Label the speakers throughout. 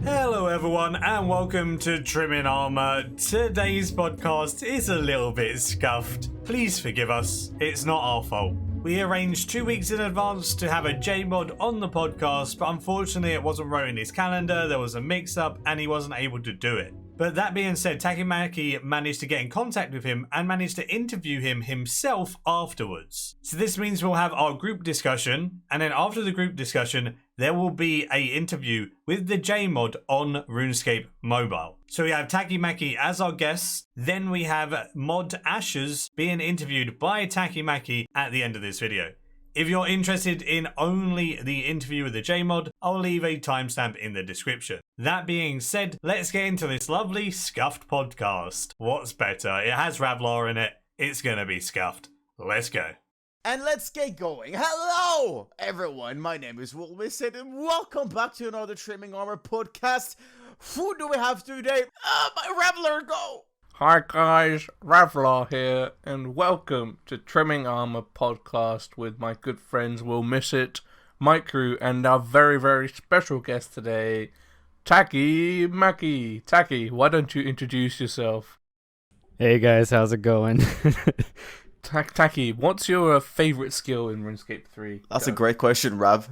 Speaker 1: Hello everyone and welcome to Trimming Armour. Today's podcast is a little bit scuffed. Please forgive us, it's not our fault. We arranged 2 weeks in advance to have a JMod on the podcast, but unfortunately it wasn't wrote in his calendar, there was a mix-up and he wasn't able to do it. But that being said, Taki Maki managed to get in contact with him and managed to interview him himself afterwards. So this means we'll have our group discussion, and then after the group discussion, there will be a interview with the JMod on RuneScape Mobile. So we have Taki Maki as our guest, then we have Mod Asherz being interviewed by Taki Maki at the end of this video. If you're interested in only the interview with the JMod, I'll leave a timestamp in the description. That being said, let's get into this lovely scuffed podcast. What's better? It has Ravlar in it. It's gonna be scuffed. Let's go.
Speaker 2: And let's get going. Hello, everyone. My name is Wilmison, and welcome back to another Trimming Armour podcast. Who do we have today? My Reveler, go!
Speaker 3: Hi guys, Ravlar here, and welcome to Trimming Armour podcast with my good friends Will Miss It, Maikeru, and our very, very special guest today, Taki Maki. Taki, why don't you introduce yourself?
Speaker 4: Hey guys, how's it going?
Speaker 3: Taki, what's your favourite skill in RuneScape 3?
Speaker 2: That's a great question, Rav.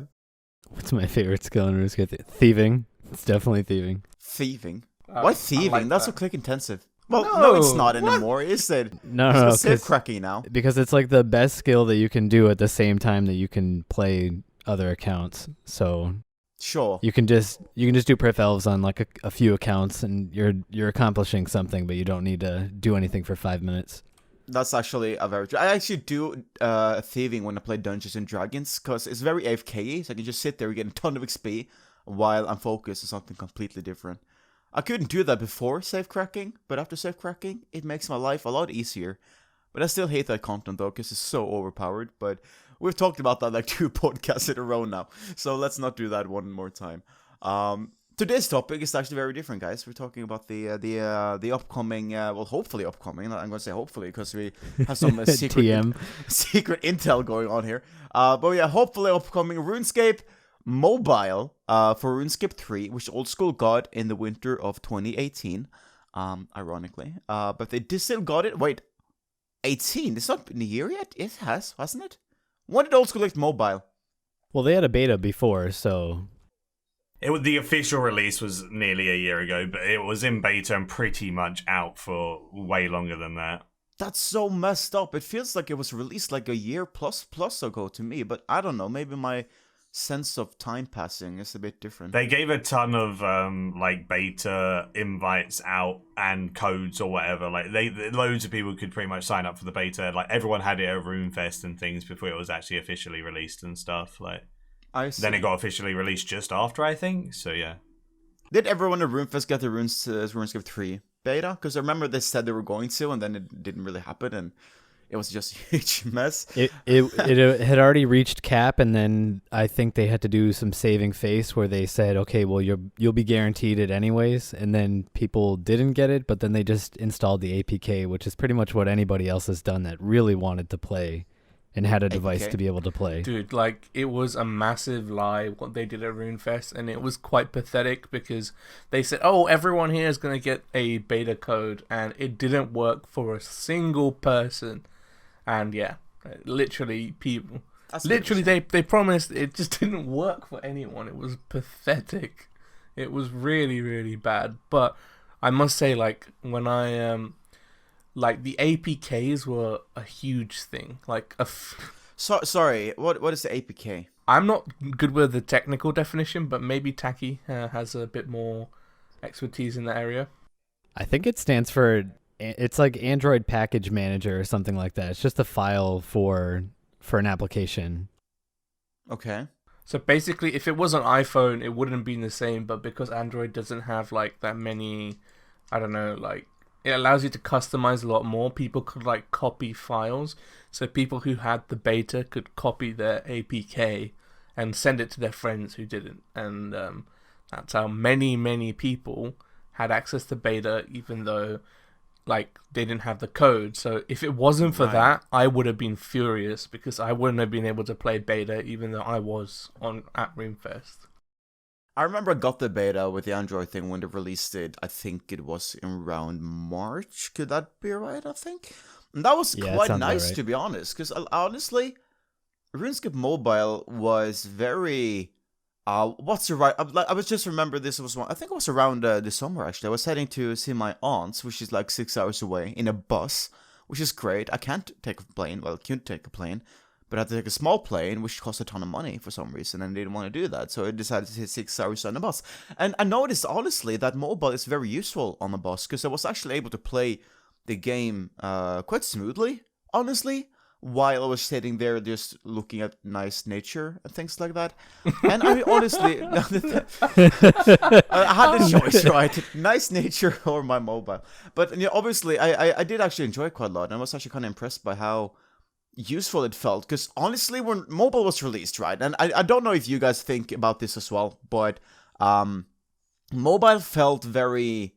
Speaker 4: What's my favorite skill in RuneScape? Thieving. It's definitely thieving.
Speaker 2: Thieving? Why thieving?
Speaker 3: like
Speaker 2: That's
Speaker 3: that.
Speaker 2: so click intensive. Well, no, it's not anymore, is it?
Speaker 4: No,
Speaker 2: It's safe cracking now.
Speaker 4: because it's like the best skill that you can do at the same time that you can play other accounts. So
Speaker 2: Sure.
Speaker 4: you can just do Prif Elves on like a few accounts, and you're accomplishing something, but you don't need to do anything for 5 minutes.
Speaker 2: That's actually a very true. I actually do thieving when I play Dungeons and Dragons, because it's very AFK-y, so I can just sit there and get a ton of XP while I'm focused on something completely different. I couldn't do that before safe cracking, but after safe cracking, it makes my life a lot easier. But I still hate that content though, because it's so overpowered. But we've talked about that like 2 podcasts in a row now, so let's not do that one more time. Today's topic is actually very different, guys. We're talking about the upcoming, well, hopefully upcoming. I'm going to say hopefully because we have some secret intel going on here. But yeah, hopefully upcoming RuneScape Mobile for RuneScape 3, which Old School got in the winter of 2018, ironically. But they still got it. Wait, 18? It's not been a year yet? It has, hasn't it? When did Old School get mobile?
Speaker 4: Well, they had a beta before, so
Speaker 1: The official release was nearly a year ago, but it was in beta and pretty much out for way longer than that.
Speaker 2: That's so messed up. It feels like it was released like a year plus ago to me, but I don't know. Maybe my sense of time passing is a bit different.
Speaker 1: They gave a ton of like beta invites out and codes or whatever. Like loads of people could pretty much sign up for the beta. Like everyone had it at RuneFest and things before it was actually officially released and stuff. Like then it got officially released just after, I think. So yeah.
Speaker 2: Did everyone at RuneFest get the RuneScape 3 beta? Because I remember they said they were going to, and then it didn't really happen, and it was just a huge mess.
Speaker 4: it had already reached cap, and then I think they had to do some saving face where they said, okay, well you'll be guaranteed it anyways, and then people didn't get it, but then they just installed the APK, which is pretty much what anybody else has done that really wanted to play and had a device to be able to play.
Speaker 3: Dude, like, it was a massive lie what they did at RuneFest, and it was quite pathetic because they said, oh, everyone here is going to get a beta code, and it didn't work for a single person. And yeah, literally people, they promised, it just didn't work for anyone. It was pathetic. It was really, really bad. But I must say, like, when I like the APKs were a huge thing. Like
Speaker 2: sorry, what is the APK?
Speaker 3: I'm not good with the technical definition, but maybe Taki has a bit more expertise in that area.
Speaker 4: I think it stands for, it's like Android Package Manager or something like that. It's just a file for an application.
Speaker 2: Okay.
Speaker 3: So basically, if it was an iPhone, it wouldn't be the same, but because Android doesn't have like that many, I don't know, like it allows you to customize a lot more. People could like copy files. So people who had the beta could copy their APK and send it to their friends who didn't. And that's how many people had access to beta, even though like they didn't have the code. So if it wasn't for that, I would have been furious because I wouldn't have been able to play beta even though I was at RuneFest.
Speaker 2: I remember I got the beta with the Android thing when they released it. I think it was in around March. Could that be right? I think. And that was
Speaker 4: Yeah, it
Speaker 2: quite
Speaker 4: sounds about
Speaker 2: nice,
Speaker 4: right.
Speaker 2: to be honest. Because honestly, RuneScape Mobile was very. What's the right? I was just remember this was one. I think it was around the summer actually. I was heading to see my aunts, which is like 6 hours away, in a bus, which is great. I can't take a plane. Well, I couldn't take a plane, but I had to take a small plane, which cost a ton of money for some reason, and they didn't want to do that, so I decided to take 6 hours on the bus. And I noticed honestly that mobile is very useful on the bus because I was actually able to play the game quite smoothly, honestly, while I was sitting there just looking at nice nature and things like that. And I mean, honestly, I had the choice, right? Nice nature or my mobile. But obviously, I did actually enjoy it quite a lot, and I was actually kind of impressed by how useful it felt. Because honestly, when mobile was released, right, and I don't know if you guys think about this as well, but mobile felt very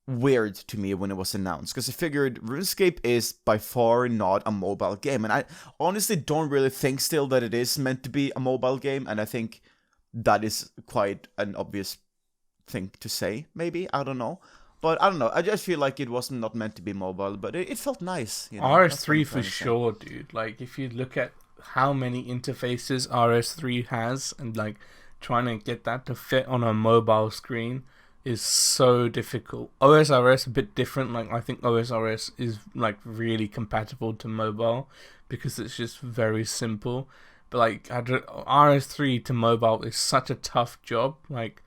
Speaker 2: weird to me when it was announced, because I figured RuneScape is by far not a mobile game, and I honestly don't really think still that it is meant to be a mobile game, and I think that is quite an obvious thing to say, maybe, I don't know. But I don't know, I just feel like it was not meant to be mobile, but it felt nice. You know? That's what I'm
Speaker 3: RS3
Speaker 2: trying
Speaker 3: for
Speaker 2: to say.
Speaker 3: sure, dude. Like, if you look at how many interfaces RS3 has, and like trying to get that to fit on a mobile screen is so difficult. OSRS a bit different. Like, I think OSRS is like really compatible to mobile because it's just very simple. But like RS3 to mobile is such a tough job. Like,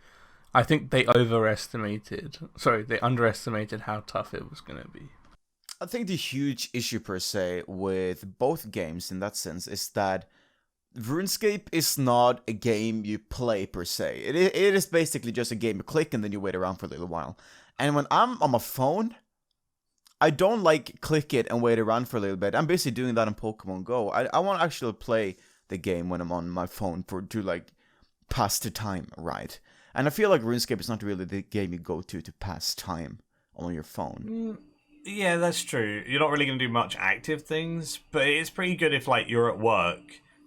Speaker 3: I think they underestimated how tough it was gonna be.
Speaker 2: I think the huge issue per se with both games in that sense is that RuneScape is not a game you play per se. It is basically just a game you click and then you wait around for a little while. And when I'm on my phone, I don't like click it and wait around for a little bit. I'm basically doing that on Pokemon Go. I want to actually play the game when I'm on my phone to like pass the time, right? And I feel like RuneScape is not really the game you go to pass time on your phone.
Speaker 1: Yeah, that's true. You're not really going to do much active things, but it's pretty good if like you're at work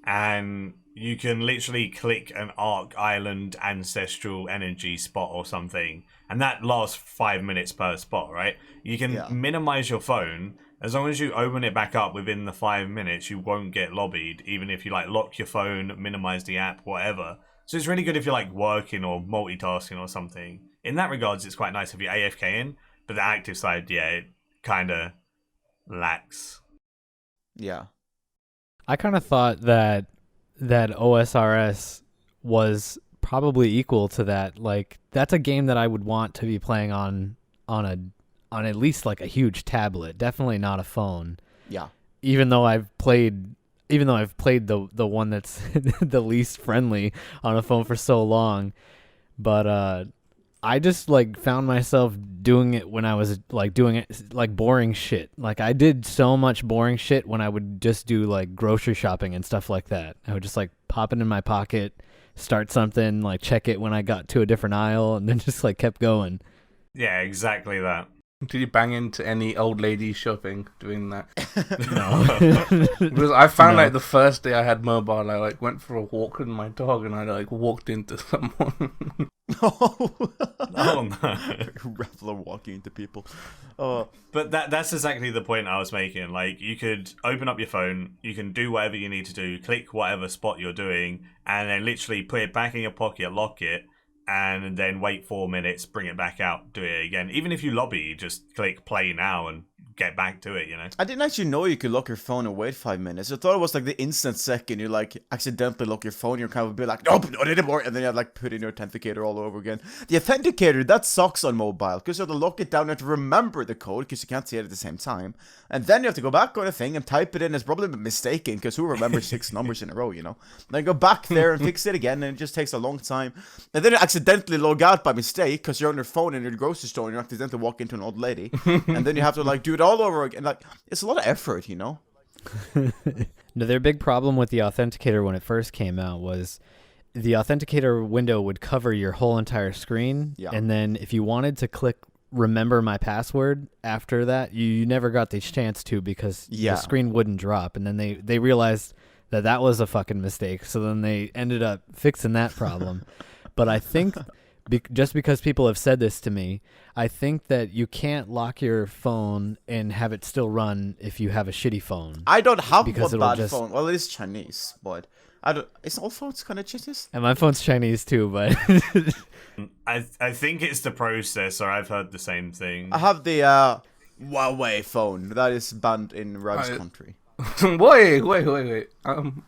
Speaker 1: and you can literally click an Arc Island Ancestral Energy spot or something, and that lasts 5 minutes per spot, right? You can minimize your phone. As long as you open it back up within the 5 minutes, you won't get lobbied, even if you like lock your phone, minimize the app, whatever. So it's really good if you're like working or multitasking or something. In that regards, it's quite nice if you're AFK in, but the active side, yeah, it kind of lacks.
Speaker 2: Yeah.
Speaker 4: I kind of thought that OSRS was probably equal to that. Like, that's a game that I would want to be playing on at least like a huge tablet. Definitely not a phone.
Speaker 2: Yeah.
Speaker 4: Even though I've played the one that's the least friendly on a phone for so long, but I just like found myself doing it when I was like doing it like boring shit. Like, I did so much boring shit when I would just do like grocery shopping and stuff like that. I would just like pop it in my pocket, start something, like check it when I got to a different aisle, and then just like kept going.
Speaker 1: Yeah, exactly that.
Speaker 3: Did you bang into any old lady shopping doing that?
Speaker 4: No.
Speaker 3: Because I found
Speaker 4: No.
Speaker 3: like the first day I had mobile, I like went for a walk with my dog and I like walked into someone.
Speaker 2: Oh
Speaker 1: no.
Speaker 2: Rattler walking into people.
Speaker 1: But that's exactly the point I was making. Like, you could open up your phone, you can do whatever you need to do, click whatever spot you're doing, and then literally put it back in your pocket, lock it, and then wait 4 minutes, bring it back out, do it again. Even if you lobby, just click play now and get back to it, you know?
Speaker 2: I didn't actually know you could lock your phone and wait 5 minutes. I thought it was like the instant second you like accidentally lock your phone, you're kind of a bit like, nope, not anymore, and then you have like put in your authenticator all over again. The authenticator, that sucks on mobile, because you have to lock it down and to remember the code, because you can't see it at the same time. And then you have to go back on the thing and type it in. It's probably mistaken, because who remembers 6 numbers in a row, you know? Then go back there and fix it again, and it just takes a long time. And then you accidentally log out by mistake, because you're on your phone in your grocery store, and you accidentally walk into an old lady. And then you have to like do it all over again. Like, it's a lot of effort, you know?
Speaker 4: No, their big problem with the authenticator when it first came out was the authenticator window would cover your whole entire screen.
Speaker 2: Yeah.
Speaker 4: And then if you wanted to click remember my password after that, you never got the chance to, because
Speaker 2: Yeah.
Speaker 4: the screen wouldn't drop. And then they realized that was a fucking mistake. So then they ended up fixing that problem. but I think just because people have said this to me, I think that you can't lock your phone and have it still run if you have a shitty phone.
Speaker 2: I don't have
Speaker 4: Because
Speaker 2: a
Speaker 4: it'll
Speaker 2: bad
Speaker 4: just-
Speaker 2: phone. Well, it is Chinese, but I don't. Is all phones kind of Chinese?
Speaker 4: And my phone's Chinese too, but
Speaker 1: I think it's the processor. I've heard the same thing.
Speaker 2: I have the Huawei phone that is banned in Rob's country.
Speaker 3: wait. I'm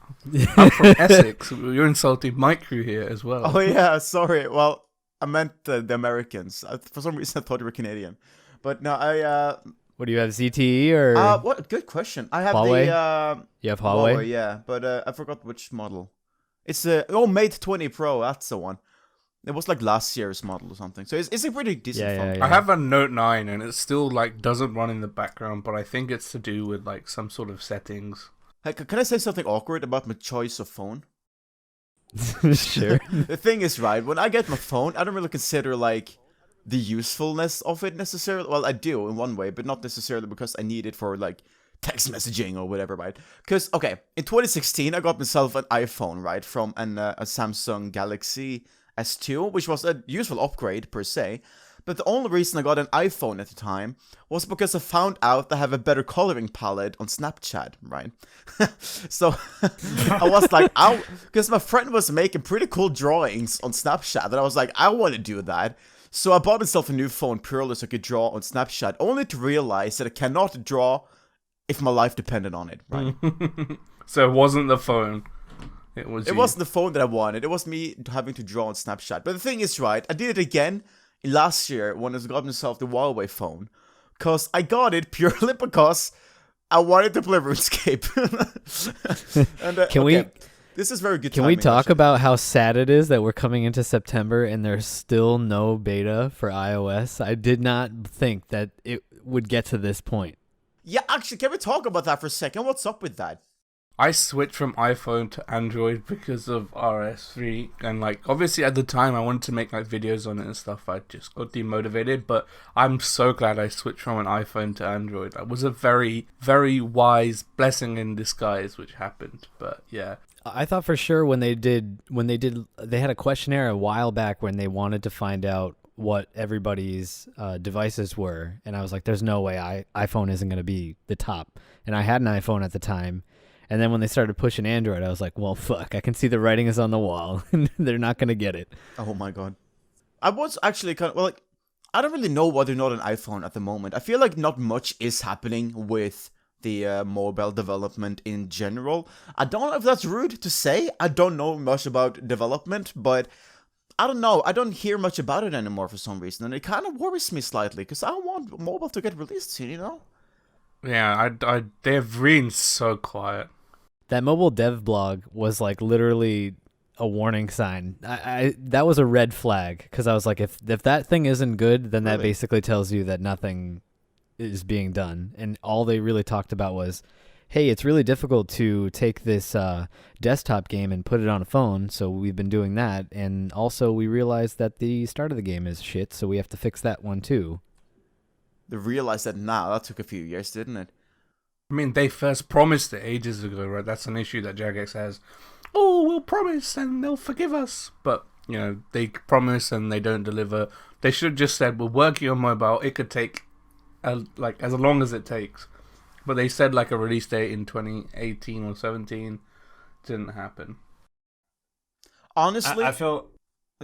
Speaker 3: from Essex. You're insulting Maikeru here as well.
Speaker 2: Oh yeah, sorry. Well, I meant the Americans. For some reason, I thought you were Canadian. But no,
Speaker 4: what do you have, ZTE or
Speaker 2: what? Good question. I have
Speaker 4: Huawei?
Speaker 2: the
Speaker 4: you have Huawei?
Speaker 2: yeah, but I forgot which model. It's Mate 20 Pro. That's the one. It was like last year's model or something. So it's a pretty decent phone.
Speaker 4: Yeah.
Speaker 3: I have a Note 9 and it still like doesn't run in the background, but I think it's to do with like some sort of settings.
Speaker 2: Hey, can I say something awkward about my choice of phone?
Speaker 4: Sure.
Speaker 2: The thing is, right, when I get my phone, I don't really consider like the usefulness of it necessarily. Well, I do in one way, but not necessarily because I need it for like text messaging or whatever, right? Because, okay, in 2016, I got myself an iPhone, right, from a Samsung Galaxy S2, which was a useful upgrade per se. But the only reason I got an iPhone at the time was because I found out they have a better coloring palette on Snapchat, right? So I was like, because my friend was making pretty cool drawings on Snapchat, and I was like, I want to do that. So I bought myself a new phone purely so I could draw on Snapchat, only to realize that I cannot draw if my life depended on it, right?
Speaker 3: So it wasn't the phone. It
Speaker 2: wasn't the phone that I wanted. It was me having to draw on Snapchat. But the thing is, right, I did it again last year when I got myself the Huawei phone. Because I got it purely because I wanted to play RuneScape. And,
Speaker 4: Can we...
Speaker 2: This is very good
Speaker 4: Can we
Speaker 2: timing,
Speaker 4: talk
Speaker 2: actually.
Speaker 4: about how sad it is that we're coming into September and there's still no beta for iOS? I did not think that it would get to this point.
Speaker 2: Yeah, actually, can we talk about that for a second? What's up with that?
Speaker 3: I switched from iPhone to Android because of RS3, and like obviously at the time I wanted to make like videos on it and stuff. I just got demotivated, but I'm so glad I switched from an iPhone to Android. That was a very, very wise blessing in disguise which happened. But yeah,
Speaker 4: I thought for sure when they had a questionnaire a while back when they wanted to find out what everybody's devices were, and I was like, there's no way iPhone isn't going to be the top. And I had an iPhone at the time. And then when they started pushing Android, I was like, well, fuck, I can see the writing is on the wall. They're not going to get it.
Speaker 2: Oh my god. I was actually kind of, well, like, I don't really know why they're not an iPhone at the moment. I feel like not much is happening with the mobile development in general. I don't know if that's rude to say. I don't know much about development, but I don't know. I don't hear much about it anymore for some reason. And it kind of worries me slightly because I want mobile to get released soon, you know?
Speaker 3: yeah, they've been so quiet.
Speaker 4: That mobile dev blog was like literally a warning sign. That was a red flag because I was like, if that thing isn't good, then that
Speaker 2: Really?
Speaker 4: basically tells you that nothing is being done. And all they really talked about was, hey, it's really difficult to take this desktop game and put it on a phone. So we've been doing that. And also we realized that the start of the game is shit. So we have to fix that one too.
Speaker 2: They realize that now. That took a few years, didn't it?
Speaker 3: I mean, they first promised it ages ago, right? That's an issue that Jagex has. Oh, we'll promise and they'll forgive us. But, you know, they promise and they don't deliver. They should have just said, we're working on mobile. It could take, like, as long as it takes. But they said, like, a release date in 2018 or 17. Didn't happen.
Speaker 2: Honestly,
Speaker 1: I feel...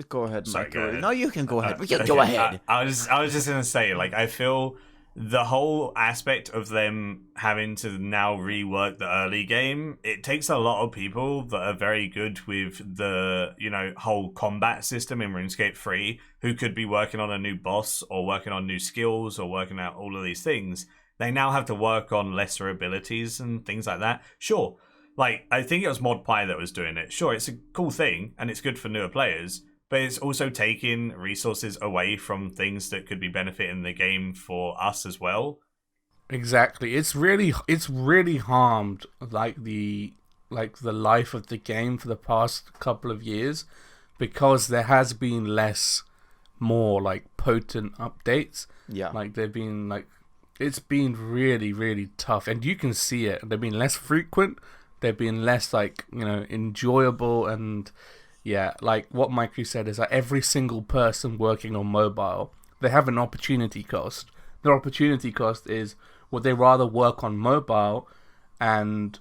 Speaker 2: Go ahead,
Speaker 1: Sorry,
Speaker 2: Mike.
Speaker 1: go ahead.
Speaker 2: No, you can go ahead.
Speaker 1: Okay,
Speaker 2: Go ahead.
Speaker 1: I was just gonna say, like, I feel the whole aspect of them having to now rework the early game, it takes a lot of people that are very good with the, you know, whole combat system in RuneScape 3 who could be working on a new boss or working on new skills or working out all of these things. They now have to work on lesser abilities and things like that. Sure, like, I think it was Mod Pie that was doing it. Sure, it's a cool thing and it's good for newer players, but it's also taking resources away from things that could be benefiting the game for us as well.
Speaker 3: Exactly. It's really harmed like the life of the game for the past couple of years because there has been more like potent updates.
Speaker 2: Yeah.
Speaker 3: Like they've been like it's been really, really tough, and you can see it. They've been less frequent. They've been less like, you know, enjoyable, and Yeah, like what Maikeru said is that every single person working on mobile, they have an opportunity cost. Their opportunity cost is, would they rather work on mobile and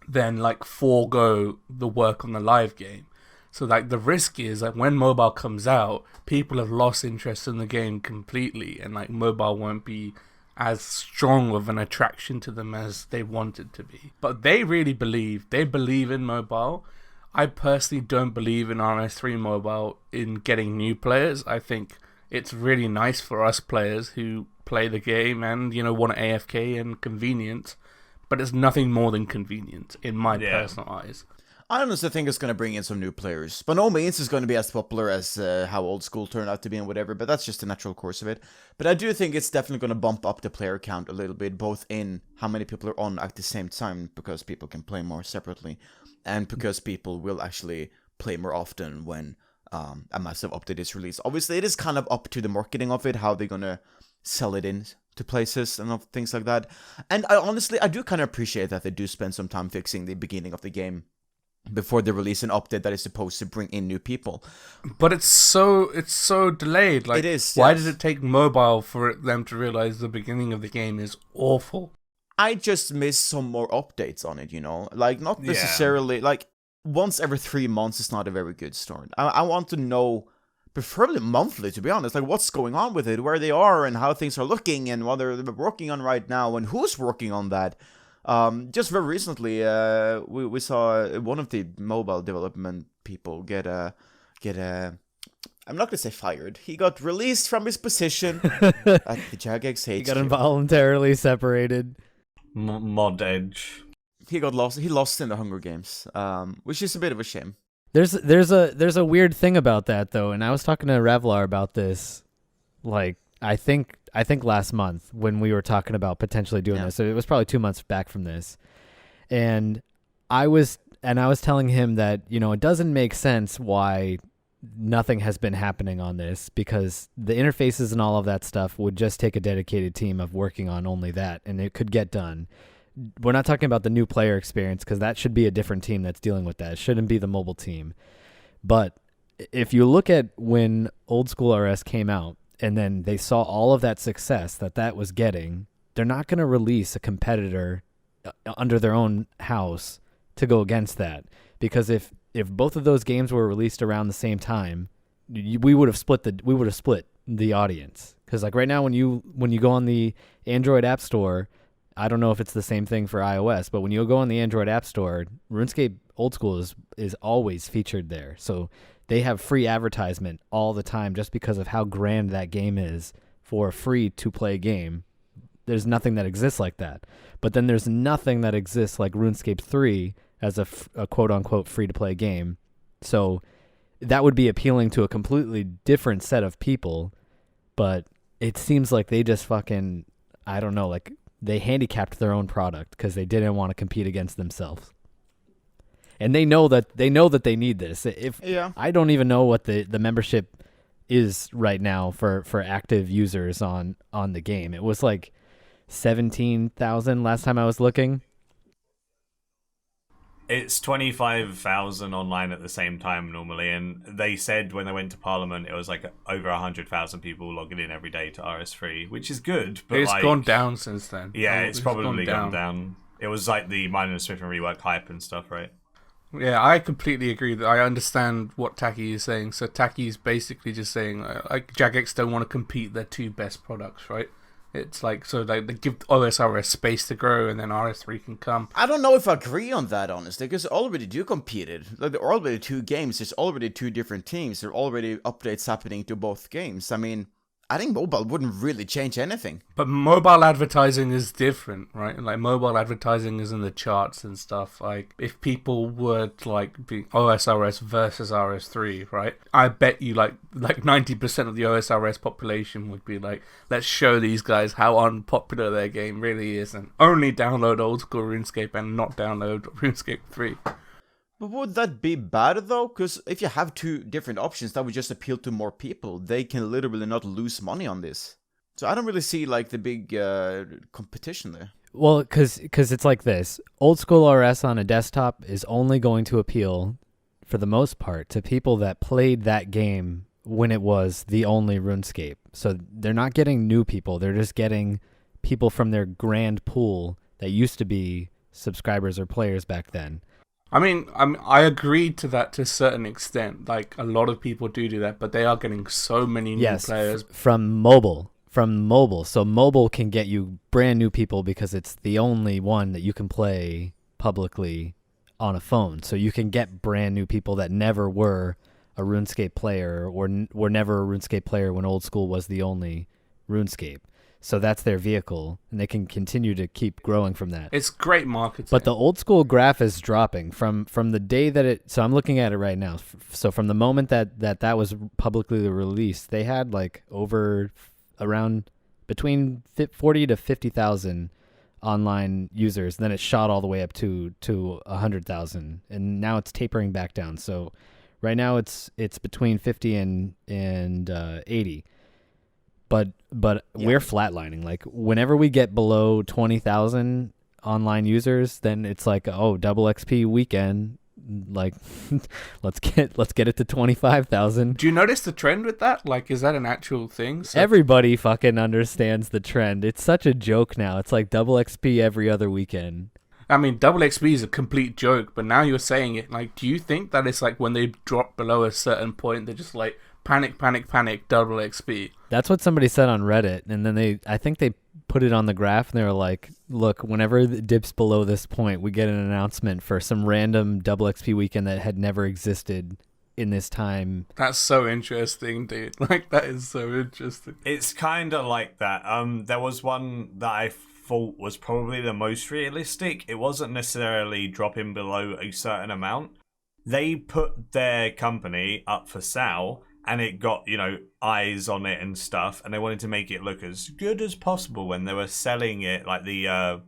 Speaker 3: then like forego the work on the live game? So like the risk is like when mobile comes out, people have lost interest in the game completely, and like mobile won't be as strong of an attraction to them as they want it to be. But they really believe in mobile. I personally don't believe in RS3 mobile in getting new players. I think it's really nice for us players who play the game and, you know, want AFK and convenience, but it's nothing more than convenient in my personal eyes.
Speaker 2: I honestly think it's going to bring in some new players. By no means it's going to be as popular as how old school turned out to be and whatever, but that's just the natural course of it. But I do think it's definitely going to bump up the player count a little bit, both in how many people are on at the same time, because people can play more separately, and because people will actually play more often when a massive update is released. Obviously, it is kind of up to the marketing of it, how they're going to sell it in to places and things like that. And I do kind of appreciate that they do spend some time fixing the beginning of the game before they release an update that is supposed to bring in new people.
Speaker 3: But it's so delayed. Like,
Speaker 2: it is.
Speaker 3: Why
Speaker 2: yes.
Speaker 3: did it take mobile for them to realize the beginning of the game is awful?
Speaker 2: I just miss some more updates on it, you know? Like, not necessarily... Like, once every 3 months is not a very good start. I want to know, preferably monthly, to be honest, like, what's going on with it, where they are, and how things are looking, and what they're working on right now, and who's working on that. Just very recently, we saw one of the mobile development people get a I'm not gonna say fired. He got released from his position at the Jagex HQ.
Speaker 4: He got involuntarily separated.
Speaker 1: Mod Edge.
Speaker 2: He lost in the Hunger Games, which is a bit of a shame.
Speaker 4: There's a weird thing about that though, and I was talking to Revlar about this, like I think last month when we were talking about potentially doing this. So it was probably 2 months back from this, and I was telling him that, you know, it doesn't make sense why nothing has been happening on this, because the interfaces and all of that stuff would just take a dedicated team of working on only that, and it could get done. We're not talking about the new player experience, because that should be a different team that's dealing with that. It shouldn't be the mobile team. But if you look at when old school RS came out, and then they saw all of that success that was getting, they're not going to release a competitor under their own house to go against that. Because if both of those games were released around the same time, we would have split the audience. Because like right now, when you go on the Android App Store, I don't know if it's the same thing for iOS, but when you go on the Android App Store, RuneScape Old School is always featured there. So they have free advertisement all the time just because of how grand that game is for a free-to-play game. There's nothing that exists like that. But then there's nothing that exists like RuneScape 3 as a quote-unquote free-to-play game. So that would be appealing to a completely different set of people, but it seems like they just fucking, I don't know, like they handicapped their own product because they didn't want to compete against themselves. And they know that they need this. I don't even know what the membership is right now for active users on the game. It was like 17,000 last time I was looking.
Speaker 1: It's 25,000 online at the same time normally, and they said when they went to Parliament it was like over 100,000 people logging in every day to RS3, which is good. But
Speaker 3: it's gone down since then.
Speaker 1: Yeah, it's probably gone down. It was like the Minor Smith and Rework hype and stuff, right?
Speaker 3: Yeah, I completely agree. That I understand what Taki is saying. So Taki is basically just saying, like, Jagex don't want to compete their two best products, right? It's like, so they give OSRS space to grow, and then RS3 can come.
Speaker 2: I don't know if I agree on that, honestly, because they already do competed. Like, there are already 2 games. There's already 2 different teams. There are already updates happening to both games. I mean, I think mobile wouldn't really change anything.
Speaker 3: But mobile advertising is different, right? Like, mobile advertising is in the charts and stuff. Like, if people were like be OSRS versus RS3, right? I bet you like 90% of the OSRS population would be like, let's show these guys how unpopular their game really is, and only download old school RuneScape and not download RuneScape 3.
Speaker 2: But would that be bad, though? Because if you have 2 different options, that would just appeal to more people. They can literally not lose money on this. So I don't really see, like, the big competition there.
Speaker 4: Well, because it's like this. Old school RS on a desktop is only going to appeal for the most part, to people that played that game when it was the only RuneScape. So they're not getting new people. They're just getting people from their grand pool that used to be subscribers or players back then.
Speaker 3: I mean, I agree to that to a certain extent. Like, a lot of people do that, but they are getting so many new players.
Speaker 4: From mobile. So mobile can get you brand new people because it's the only one that you can play publicly on a phone. So you can get brand new people that never were a RuneScape player or were never a RuneScape player when old school was the only RuneScape. So that's their vehicle, and they can continue to keep growing from that.
Speaker 3: It's great marketing.
Speaker 4: But the old school graph is dropping from the day that it... So I'm looking at it right now. So from the moment that was publicly released, they had like around between 40 to 50,000 online users. And then it shot all the way up to 100,000, and now it's tapering back down. So right now it's between 50 and 80. But we're flatlining. Like, whenever we get below 20,000 online users, then it's like, oh, double XP weekend. Like, let's get it to 25,000.
Speaker 3: Do you notice the trend with that? Like, is that an actual thing? So
Speaker 4: everybody fucking understands the trend. It's such a joke now. It's like double XP every other weekend.
Speaker 3: I mean, double XP is a complete joke, but now you're saying it. Like, do you think that it's like when they drop below a certain point, they're just like, panic, double XP?
Speaker 4: That's what somebody said on Reddit, and then I think they put it on the graph, and they were like, look, whenever it dips below this point, we get an announcement for some random double XP weekend that had never existed in this time.
Speaker 3: That's so interesting, dude. Like, that is so interesting.
Speaker 1: It's kind of like that. There was one that I thought was probably the most realistic. It wasn't necessarily dropping below a certain amount. They put their company up for sale, and it got, eyes on it and stuff, and they wanted to make it look as good as possible when they were selling it, like the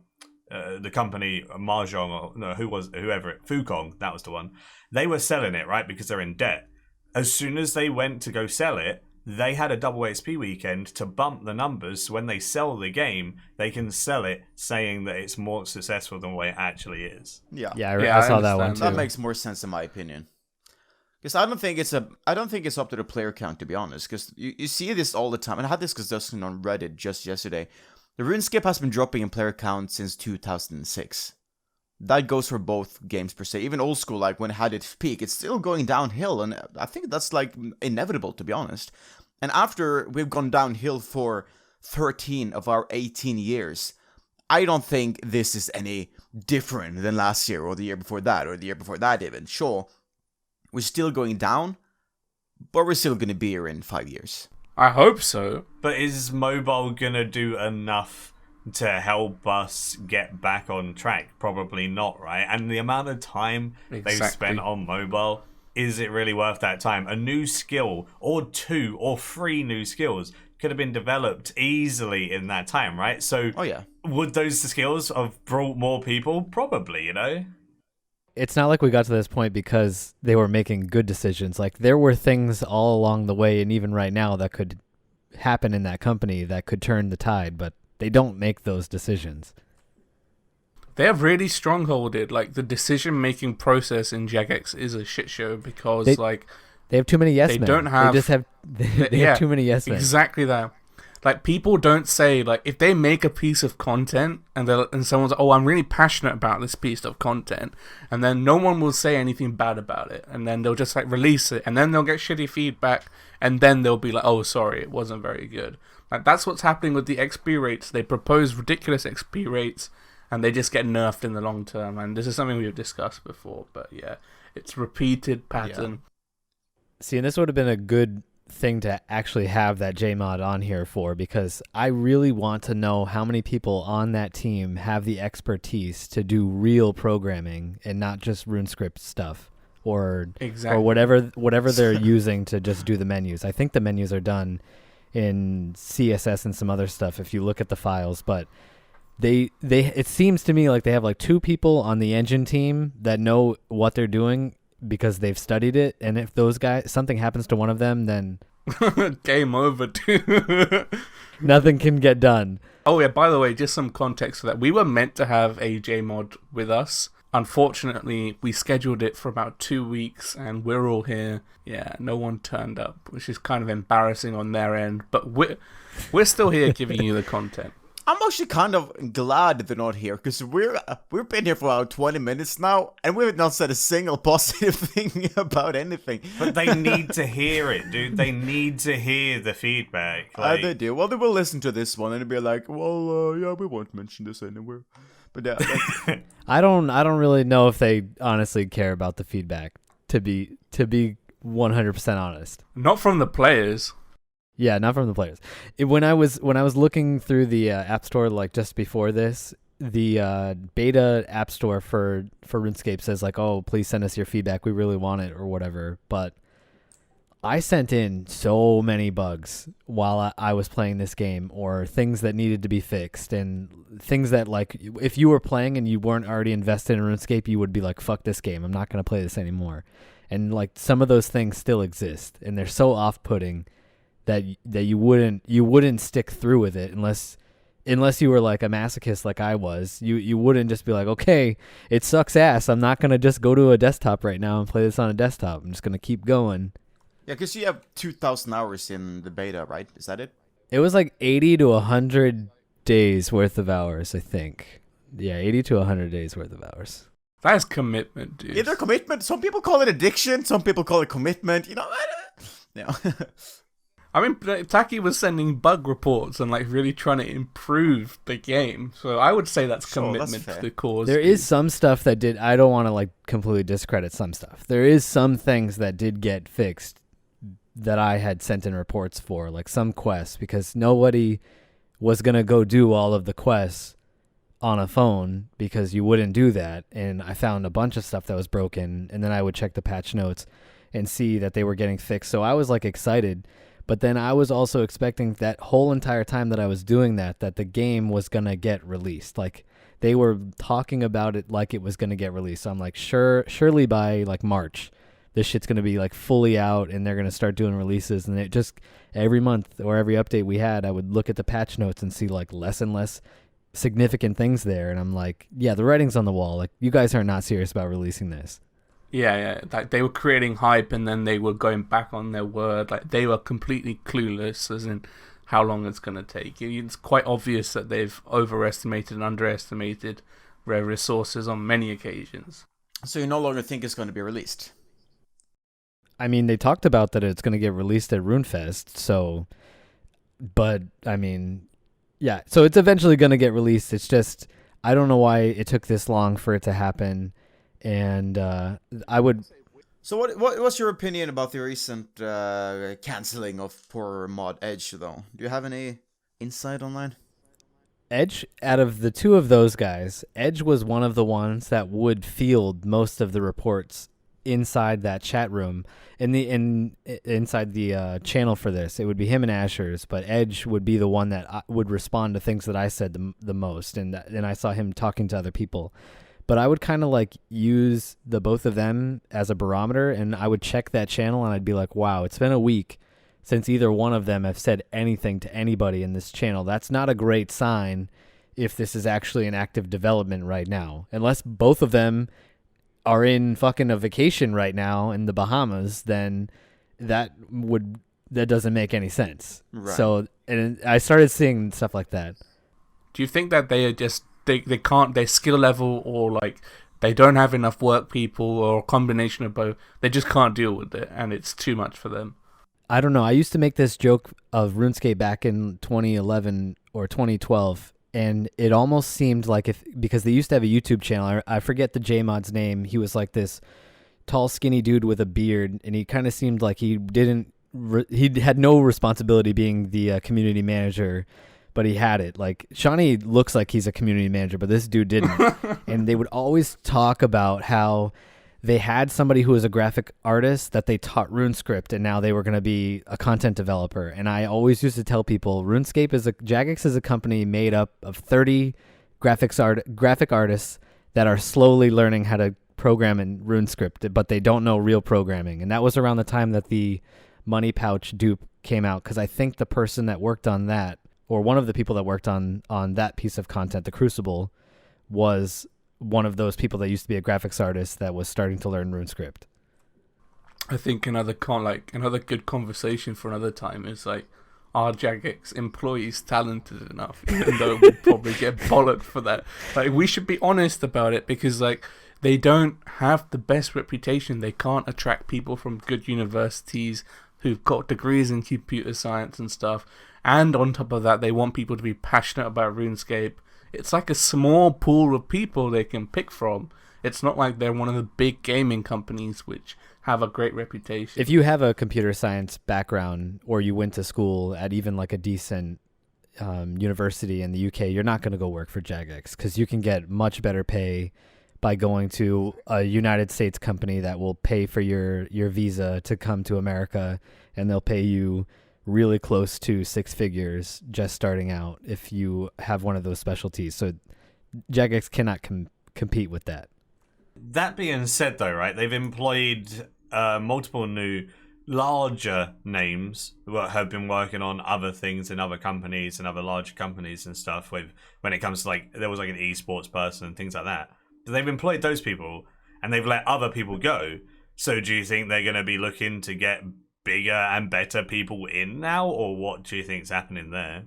Speaker 1: company Mahjong, or no, whoever, Fukong, that was the one. They were selling it, right, because they're in debt. As soon as they went to go sell it, they had a double XP weekend to bump the numbers, so when they sell the game, they can sell it saying that it's more successful than what it actually is.
Speaker 2: Yeah,
Speaker 4: I saw that one too.
Speaker 2: That makes more sense in my opinion. Because I don't think it's up to the player count, to be honest. Because you see this all the time, and I had this discussion on Reddit just yesterday. The RuneScape has been dropping in player count since 2006. That goes for both games per se. Even old school, like when it had its peak, it's still going downhill, and I think that's like inevitable, to be honest. And after we've gone downhill for 13 of our 18 years, I don't think this is any different than last year or the year before that or the year before that even. Sure, we're still going down, but we're still going to be here in 5 years.
Speaker 3: I hope so.
Speaker 1: But is mobile going to do enough to help us get back on track? Probably not, right? And the amount of time they've spent on mobile, is it really worth that time? A new skill, or 2 or 3 new skills, could have been developed easily in that time, right? So, would those skills have brought more people? Probably,
Speaker 4: It's not like we got to this point because they were making good decisions. Like, there were things all along the way, and even right now, that could happen in that company that could turn the tide, but they don't make those decisions.
Speaker 3: They have really strongholded. Like, the decision-making process in Jagex is a shit show because,
Speaker 4: they have too many yes men.
Speaker 3: They don't have...
Speaker 4: They just have... They have too many yes men.
Speaker 3: Exactly that. Like, people don't say, like, if they make a piece of content and someone's like, oh, I'm really passionate about this piece of content, and then no one will say anything bad about it, and then they'll just, like, release it, and then they'll get shitty feedback, and then they'll be like, oh, sorry, it wasn't very good. Like, that's what's happening with the XP rates. They propose ridiculous XP rates, and they just get nerfed in the long term, and this is something we've discussed before, but yeah, it's repeated pattern.
Speaker 4: Yeah. See, and this would have been a good thing to actually have that JMod on here for, because I really want to know how many people on that team have the expertise to do real programming and not just RuneScript stuff or whatever they're using to just do the menus. I think the menus are done in CSS and some other stuff if you look at the files, but they it seems to me like they have like 2 people on the engine team that know what they're doing because they've studied it, and if those guys, something happens to one of them, then
Speaker 3: game over, dude.
Speaker 4: Nothing can get done.
Speaker 3: Oh yeah, by the way, just some context for that. We were meant to have a JMod with us unfortunately, we scheduled it for about 2 weeks, and we're all here. Yeah, no one turned up, which is kind of embarrassing on their end. But we're still here giving you the content.
Speaker 2: I'm actually kind of glad that they're not here, because we've been here for about 20 minutes now, and we've not said a single positive thing about anything.
Speaker 1: But they need to hear it, dude. They need to hear the feedback.
Speaker 2: They do. Well, they will listen to this one and they'll be like, well, yeah, we won't mention this anywhere. But yeah,
Speaker 4: I don't really know if they honestly care about the feedback. To be 100% honest.
Speaker 3: Not from the players.
Speaker 4: Yeah, not from the players. When I was looking through the App Store, like just before this, the beta App Store for RuneScape says like, "Oh, please send us your feedback. We really want it," or whatever. But I sent in so many bugs while I was playing this game, or things that needed to be fixed, and things that, like, if you were playing and you weren't already invested in RuneScape, you would be like, "Fuck this game. I'm not gonna play this anymore." And like some of those things still exist, and they're so off-putting that you wouldn't stick through with it unless you were like a masochist like I was. You wouldn't just be like, okay, it sucks ass, I'm not gonna just go to a desktop right now and play this on a desktop. I'm just gonna keep going.
Speaker 2: yeah, because you have 2,000 hours in the beta, right? Is that it?
Speaker 4: It was like 80 to 100 days worth of hours, I think. Yeah, 80 to 100 days worth of hours.
Speaker 3: That's commitment, dude.
Speaker 2: Either commitment. Some people call it addiction. Some people call it commitment. You know, yeah.
Speaker 3: I mean, Taki was sending bug reports and like really trying to improve the game. So I would say that's commitment to the cause.
Speaker 4: There is some stuff that did. I don't want to like completely discredit some stuff. There is some things that did get fixed that I had sent in reports for, like some quests, because nobody was gonna go do all of the quests on a phone because you wouldn't do that. And I found a bunch of stuff that was broken, and then I would check the patch notes and see that they were getting fixed. So I was like excited. But then I was also expecting that whole entire time that I was doing that the game was going to get released. Like, they were talking about it like it was going to get released. So I'm like, surely by like March, this shit's going to be like fully out and they're going to start doing releases. And it just, every month or every update we had, I would look at the patch notes and see like less and less significant things there. And I'm like, yeah, the writing's on the wall. Like, you guys are not serious about releasing this.
Speaker 3: Yeah, like they were creating hype and then they were going back on their word. Like, they were completely clueless as in how long it's going to take. It's quite obvious that they've overestimated and underestimated their resources on many occasions.
Speaker 2: So you no longer think it's going to be released?
Speaker 4: I mean, they talked about that it's going to get released at RuneFest, so... But, I mean... Yeah, so it's eventually going to get released. It's just, I don't know why it took this long for it to happen. And I would...
Speaker 2: So what's your opinion about the recent cancelling of poor Mod Edge, though? Do you have any insight on that?
Speaker 4: Edge, out of the two of those guys, Edge was one of the ones that would field most of the reports inside that chat room. Inside the channel for this, it would be him and Asherz, but Edge would be the one that would respond to things that I said the most, and I saw him talking to other people. But I would kind of like use the both of them as a barometer, and I would check that channel and I'd be like, wow, it's been a week since either one of them have said anything to anybody in this channel. That's not a great sign if this is actually an active development right now. Unless both of them are in fucking a vacation right now in the Bahamas, then that doesn't make any sense. Right. So, and I started seeing stuff like that.
Speaker 3: Do you think that they are just... They can't, their skill level, or like they don't have enough work people, or a combination of both, they just can't deal with it and it's too much for them?
Speaker 4: I don't know. I used to make this joke of RuneScape back in 2011 or 2012, and it almost seemed like because they used to have a YouTube channel, I forget the JMods name, he was like this tall skinny dude with a beard, and he kind of seemed like he had no responsibility being the community manager, but he had it. Like, Shawnee looks like he's a community manager, but this dude didn't. And they would always talk about how they had somebody who was a graphic artist that they taught RuneScript, and now they were going to be a content developer. And I always used to tell people, Jagex is a company made up of 30 graphic artists that are slowly learning how to program in RuneScript, but they don't know real programming. And that was around the time that the Money Pouch dupe came out, because I think the person that worked on that, or one of the people that worked on that piece of content, the Crucible, was one of those people that used to be a graphics artist that was starting to learn RuneScript.
Speaker 3: I think another good conversation for another time is like, are Jagex employees talented enough? Even though we'd probably get bollocked for that. Like, we should be honest about it, because like they don't have the best reputation. They can't attract people from good universities who've got degrees in computer science and stuff. And on top of that, they want people to be passionate about RuneScape. It's like a small pool of people they can pick from. It's not like they're one of the big gaming companies which have a great reputation.
Speaker 4: If you have a computer science background, or you went to school at even like a decent university in the UK, you're not going to go work for Jagex, because you can get much better pay by going to a United States company that will pay for your visa to come to America, and they'll pay you really close to six figures just starting out if you have one of those specialties. So Jagex cannot compete with that.
Speaker 1: That being said, though, right, they've employed multiple new larger names that have been working on other things in other companies and other large companies and stuff. When it comes to, like, there was like an esports person and things like that. But they've employed those people and they've let other people go. So do you think they're going to be looking to get bigger and better people in now, or what do you think's happening there?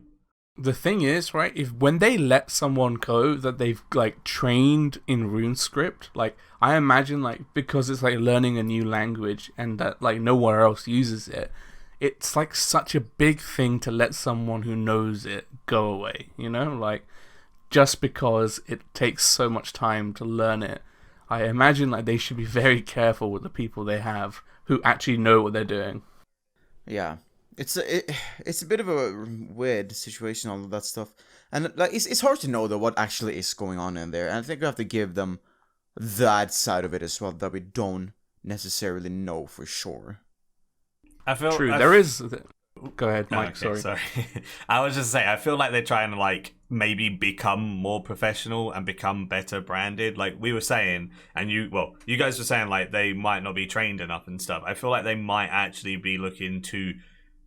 Speaker 3: The thing is, right, if when they let someone go that they've like trained in RuneScript, like I imagine, like, because it's like learning a new language and that like nowhere else uses it, it's like such a big thing to let someone who knows it go away, you know, like just because it takes so much time to learn it. I imagine like they should be very careful with the people they have who actually know what they're doing.
Speaker 2: Yeah. It's a bit of a weird situation, all of that stuff, and like it's hard to know though what actually is going on in there, and I think we have to give them that side of it as well that we don't necessarily know for sure.
Speaker 1: I feel
Speaker 3: true. There is. Go ahead, Mike.
Speaker 1: Okay, sorry. I was just saying, I feel like they're trying to like maybe become more professional and become better branded. Like we were saying, and you guys were saying like they might not be trained enough and stuff. I feel like they might actually be looking to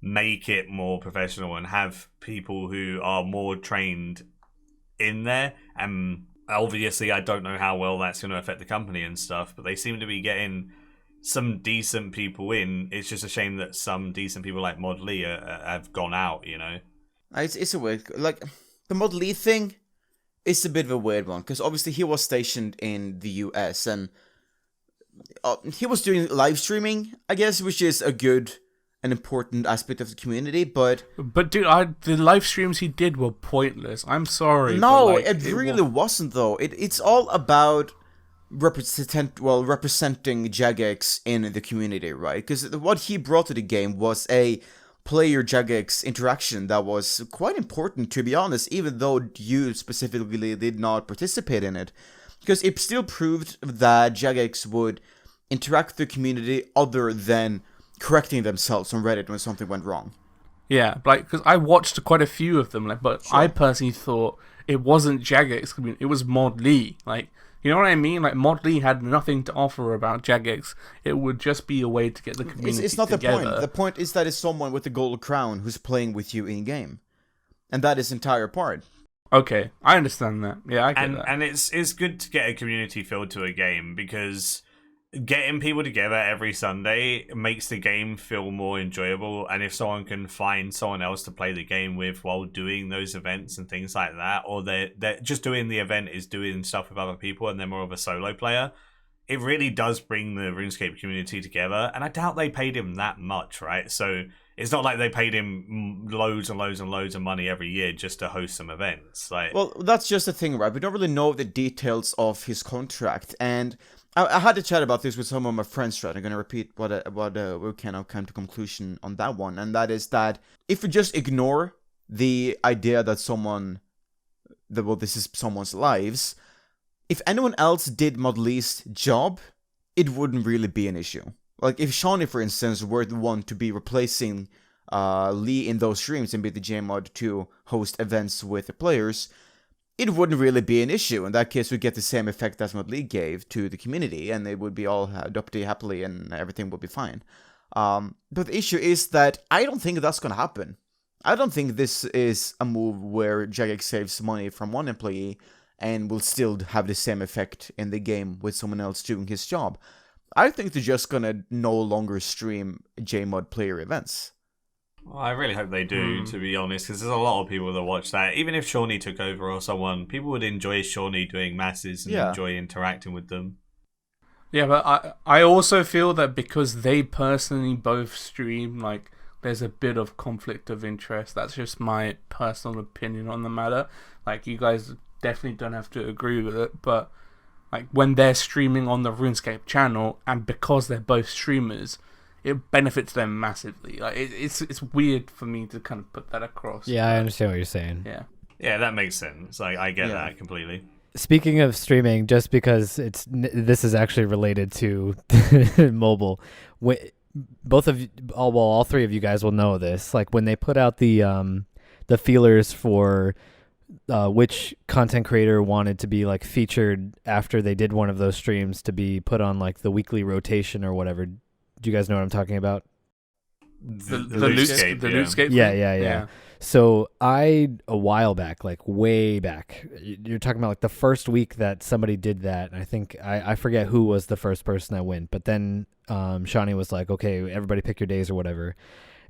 Speaker 1: make it more professional and have people who are more trained in there. And obviously I don't know how well that's going to affect the company and stuff, but they seem to be getting some decent people in. It's just a shame that some decent people like Mod Lee have gone out, you know.
Speaker 2: It's a weird, like, the Mod Lee thing is a bit of a weird one, because obviously he was stationed in the US, and he was doing live streaming, I guess, which is a good an important aspect of the community, but
Speaker 3: dude, the live streams he did were pointless. I'm sorry.
Speaker 2: No,
Speaker 3: but, like,
Speaker 2: it really wasn't though. It's all about representing Jagex in the community, right? Because what he brought to the game was a player Jagex interaction that was quite important, to be honest, even though you specifically did not participate in it, because it still proved that Jagex would interact with the community other than correcting themselves on Reddit when something went wrong.
Speaker 3: Yeah, like, because I watched quite a few of them, like, but
Speaker 2: Sure.
Speaker 3: I personally thought it wasn't Jagex, it was Mod Lee. Like, you know what I mean? Like, Mod Lee had nothing to offer about Jagex. It would just be a way to get the community
Speaker 2: It's not
Speaker 3: together.
Speaker 2: the point. The point is that it's someone with the gold crown who's playing with you in game, and that is the entire part.
Speaker 3: Okay, I understand that. Yeah, I get that.
Speaker 1: And it's good to get a community feel to a game, because getting people together every Sunday makes the game feel more enjoyable. And if someone can find someone else to play the game with while doing those events and things like that, or they're just doing the event is doing stuff with other people and they're more of a solo player, it really does bring the RuneScape community together. And I doubt they paid him that much, right? So it's not like they paid him loads and loads and loads of money every year just to host some events. Like,
Speaker 2: well, that's just the thing, right? We don't really know the details of his contract, and I had to chat about this with some of my friends, right? I'm going to repeat what we kind of came to conclusion on that one, and that is that if we just ignore the idea that this is someone's lives, if anyone else did Mod Lee's job, it wouldn't really be an issue. Like, if Shawnee, for instance, were the one to be replacing Lee in those streams and be the JMod to host events with the players, it wouldn't really be an issue. In that case, we'd get the same effect as Mod Lee gave to the community, and they would be all adopted happily and everything would be fine. But the issue is that I don't think that's going to happen. I don't think this is a move where Jagex saves money from one employee and will still have the same effect in the game with someone else doing his job. I think they're just gonna no longer stream JMod player events.
Speaker 1: Well, I really hope they do, to be honest, because there's a lot of people that watch that. Even if Shawnee took over or someone, people would enjoy Shawnee doing masses and enjoy interacting with them.
Speaker 3: Yeah, but I also feel that because they personally both stream, like, there's a bit of conflict of interest. That's just my personal opinion on the matter. Like, you guys definitely don't have to agree with it, but like when they're streaming on the RuneScape channel, and because they're both streamers, it benefits them massively. Like it's weird for me to kind of put that across.
Speaker 4: Yeah, I understand what you're saying.
Speaker 1: Yeah, that makes sense. Like, I get that completely.
Speaker 4: Speaking of streaming, just because this is actually related to mobile, all three of you guys will know this. Like when they put out the feelers for which content creator wanted to be like featured after they did one of those streams to be put on like the weekly rotation or whatever. Do you guys know what I'm talking about?
Speaker 1: The Runescape.
Speaker 4: Yeah. So a while back, like way back, you're talking about like the first week that somebody did that. And I think I forget who was the first person that went, but then Shawnee was like, okay, everybody pick your days or whatever.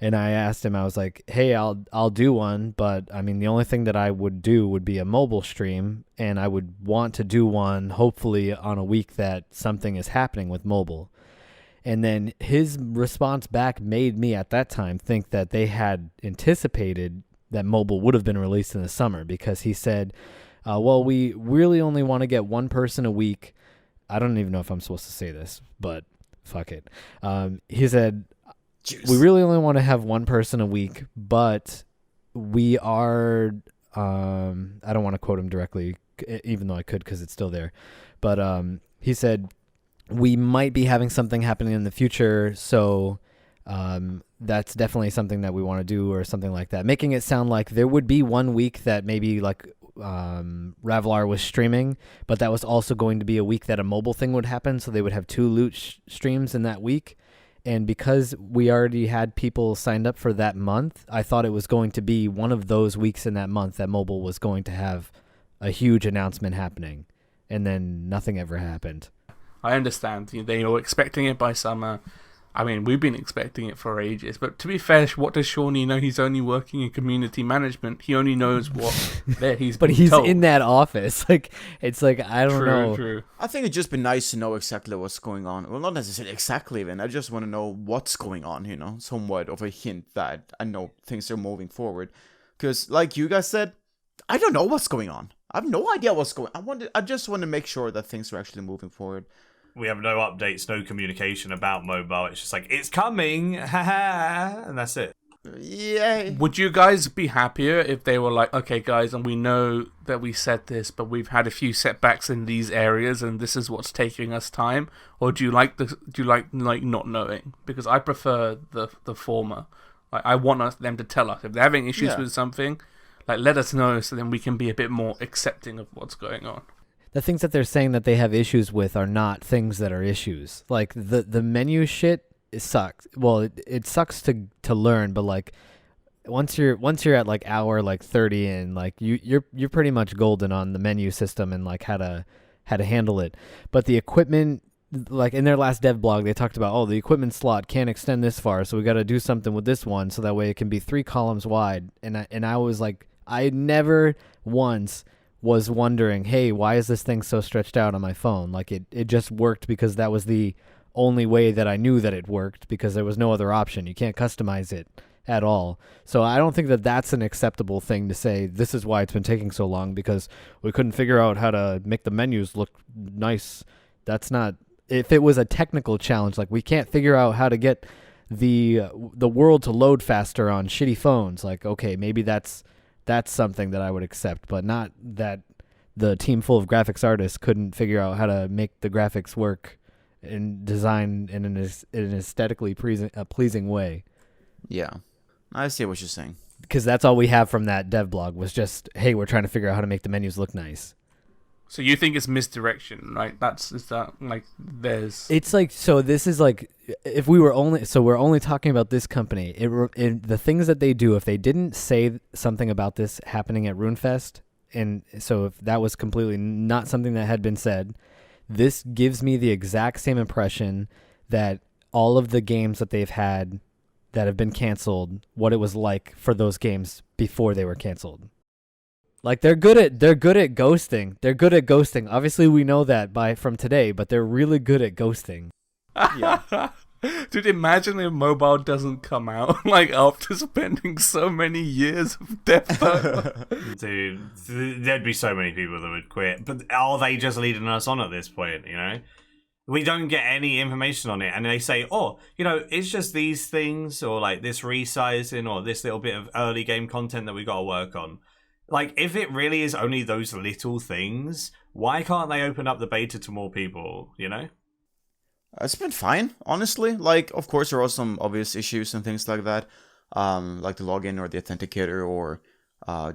Speaker 4: And I asked him, I was like, hey, I'll do one, but I mean, the only thing that I would do would be a mobile stream, and I would want to do one hopefully on a week that something is happening with mobile. And then his response back made me at that time think that they had anticipated that mobile would have been released in the summer, because he said, well, we really only want to get one person a week. I don't even know if I'm supposed to say this, but fuck it. He said, we really only want to have one person a week, but we are, I don't want to quote him directly, even though I could because it's still there. But he said, we might be having something happening in the future, so that's definitely something that we want to do or something like that. Making it sound like there would be 1 week that maybe like Ravlar was streaming, but that was also going to be a week that a mobile thing would happen, so they would have 2 loot streams in that week. And because we already had people signed up for that month, I thought it was going to be one of those weeks in that month that mobile was going to have a huge announcement happening, and then nothing ever happened.
Speaker 3: I understand. They were expecting it by summer. I mean, we've been expecting it for ages. But to be fair, what does Shawnee know? He's only working in community management. He only knows what he's
Speaker 4: but
Speaker 3: been
Speaker 4: he's
Speaker 3: told.
Speaker 4: In that office. Like, it's like, I don't know.
Speaker 3: True.
Speaker 2: I think it'd just be nice to know exactly what's going on. Well, not necessarily exactly even. I just want to know what's going on, somewhat of a hint that I know things are moving forward. Because, like you guys said, I don't know what's going on. I have no idea what's going on. I just want to make sure that things are actually moving forward.
Speaker 1: We have no updates, no communication about mobile. It's just like, it's coming, haha, and that's it.
Speaker 2: Yeah.
Speaker 3: Would you guys be happier if they were like, okay, guys, and we know that we said this, but we've had a few setbacks in these areas, and this is what's taking us time? Or do you like not knowing? Because I prefer the former. Like, I want them to tell us if they're having issues with something. Like, let us know so then we can be a bit more accepting of what's going on.
Speaker 4: The things that they're saying that they have issues with are not things that are issues. Like the menu shit, it sucks. Well, it sucks to learn, but like once you're at like hour like 30 in, like you're pretty much golden on the menu system and like how to handle it. But the equipment, like in their last dev blog, they talked about, the equipment slot can't extend this far, so we got to do something with this one so that way it can be 3 columns wide. And I was like, I never once was wondering, hey, why is this thing so stretched out on my phone? Like it just worked because that was the only way that I knew that it worked, because there was no other option. You can't customize it at all. So I don't think that that's an acceptable thing to say, this is why it's been taking so long, because we couldn't figure out how to make the menus look nice. That's not, if it was a technical challenge, like we can't figure out how to get the world to load faster on shitty phones, like, okay, maybe that's something that I would accept, but not that the team full of graphics artists couldn't figure out how to make the graphics work and design in an aesthetically pleasing way.
Speaker 2: Yeah, I see what you're saying.
Speaker 4: Because that's all we have from that dev blog was just, hey, we're trying to figure out how to make the menus look nice.
Speaker 3: So you think it's misdirection, right?
Speaker 4: It's like, so this is like, if we were only, so we're only talking about this company. The things that they do, if they didn't say something about this happening at RuneFest, and so if that was completely not something that had been said, this gives me the exact same impression that all of the games that they've had that have been canceled, what it was like for those games before they were canceled. Like they're good at ghosting. They're good at ghosting. Obviously, we know that from today, but they're really good at ghosting.
Speaker 3: Yeah. Dude, imagine if mobile doesn't come out like after spending so many years of death.
Speaker 1: Dude, there'd be so many people that would quit. But are they just leading us on at this point, you know? We don't get any information on it, and they say, oh, you know, it's just these things, or like this resizing, or this little bit of early game content that we got to work on. Like, if it really is only those little things, why can't they open up the beta to more people, you know?
Speaker 2: It's been fine, honestly. Like, of course, there are some obvious issues and things like that, like the login or the authenticator, or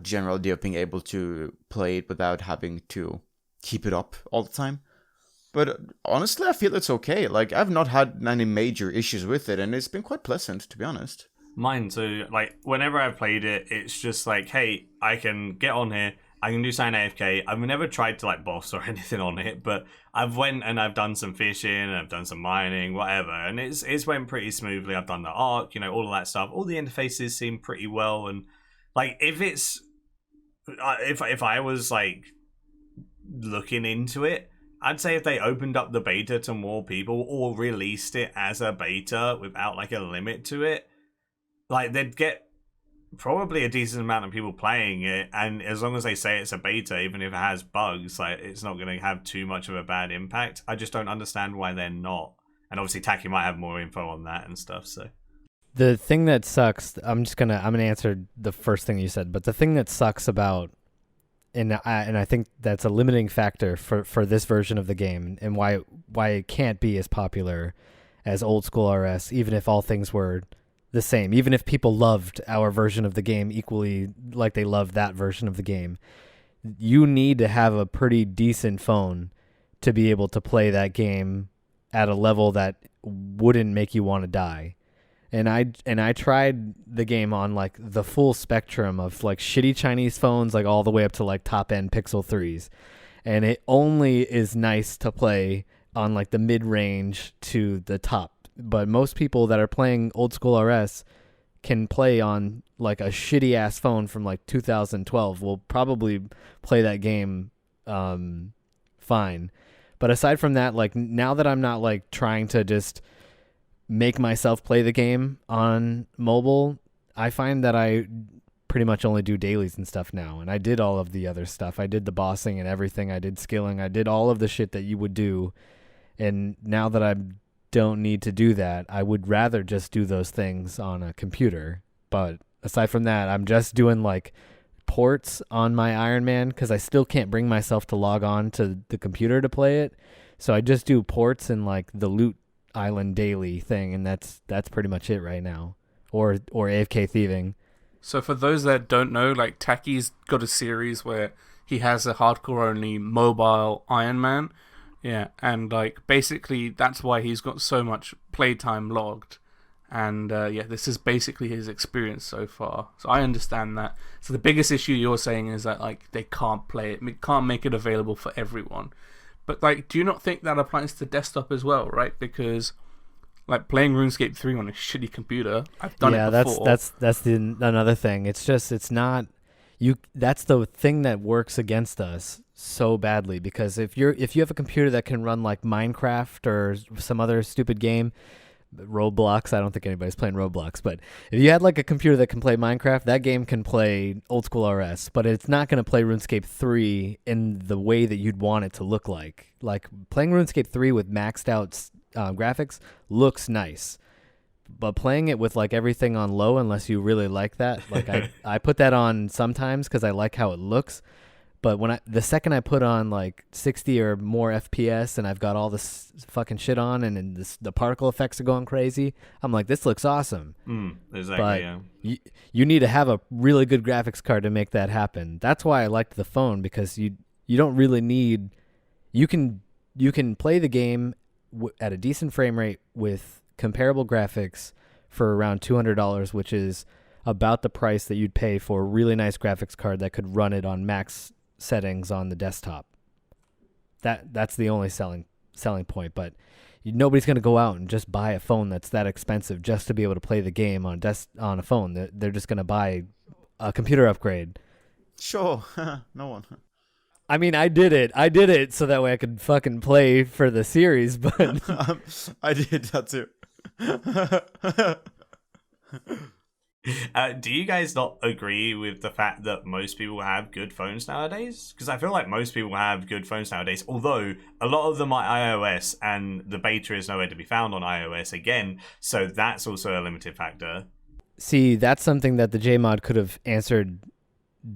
Speaker 2: general idea of being able to play it without having to keep it up all the time. But honestly, I feel it's okay. Like, I've not had any major issues with it, and it's been quite pleasant, to be honest.
Speaker 1: Mine too. Like, whenever I've played it, it's just like, hey, I can get on here, I can do something AFK. I've never tried to, like, boss or anything on it, but I've went and I've done some fishing, and I've done some mining, whatever, and it's went pretty smoothly. I've done the arc, you know, all of that stuff. All the interfaces seem pretty well, and, like, if I was, like, looking into it, I'd say if they opened up the beta to more people or released it as a beta without like a limit to it, like they'd get probably a decent amount of people playing it. And as long as they say it's a beta, even if it has bugs, like it's not going to have too much of a bad impact. I just don't understand why they're not. And obviously Taki might have more info on that and stuff. So
Speaker 4: the thing that sucks, I'm gonna answer the first thing you said, but the thing that sucks about, and I think that's a limiting factor for this version of the game, and why it can't be as popular as old school RS, even if all things were the same, even if people loved our version of the game equally like they loved that version of the game. You need to have a pretty decent phone to be able to play that game at a level that wouldn't make you want to die. And I tried the game on like the full spectrum of like shitty Chinese phones, like all the way up to like top end Pixel 3s. And it only is nice to play on like the mid range to the top. But most people that are playing old school RS can play on like a shitty ass phone from like 2012. Will probably play that game fine. But aside from that, like now that I'm not like trying to just make myself play the game on mobile, I find that I pretty much only do dailies and stuff now. And I did all of the other stuff. I did the bossing and everything. I did skilling. I did all of the shit that you would do. And now that I don't need to do that, I would rather just do those things on a computer. But aside from that, I'm just doing like ports on my Iron Man because I still can't bring myself to log on to the computer to play it. So I just do ports and like the loot island daily thing, and that's pretty much it right now, or AFK thieving.
Speaker 3: So for those that don't know, like Taki's got a series where he has a hardcore only mobile Iron Man, yeah, and like basically that's why he's got so much playtime logged, and yeah, this is basically his experience so far. So I understand that. So the biggest issue you're saying is that like they can't play it, can't make it available for everyone. But, like, do you not think that applies to desktop as well, right? Because, like, playing RuneScape 3 on a shitty computer, I've done it before.
Speaker 4: Yeah, that's another thing. It's not... That's the thing that works against us so badly. Because if you have a computer that can run, like, Minecraft or some other stupid game... Roblox, I don't think anybody's playing Roblox, but if you had like a computer that can play Minecraft, that game can play old school RS, but it's not going to play RuneScape 3 in the way that you'd want it to look like. Like playing RuneScape 3 with maxed out graphics looks nice, but playing it with like everything on low, unless you really like that, like I put that on sometimes because I like how it looks. But the second I put on like 60 or more FPS and I've got all this fucking shit on and the particle effects are going crazy, I'm like, this looks awesome.
Speaker 1: Exactly.
Speaker 4: But
Speaker 1: yeah.
Speaker 4: you need to have a really good graphics card to make that happen. That's why I liked the phone, because you don't really need. You can play the game at a decent frame rate with comparable graphics for around $200, which is about the price that you'd pay for a really nice graphics card that could run it on max settings on the desktop. That's the only selling point. But nobody's going to go out and just buy a phone that's that expensive just to be able to play the game on a phone. They're just going to buy a computer upgrade.
Speaker 2: Sure, no one.
Speaker 4: I mean, I did it so that way I could fucking play for the series, but
Speaker 2: I did that too.
Speaker 1: Do you guys not agree with the fact that most people have good phones nowadays? Because I feel like most people have good phones nowadays, although a lot of them are iOS and the beta is nowhere to be found on iOS again, so that's also a limited factor.
Speaker 4: See, that's something that the JMod could have answered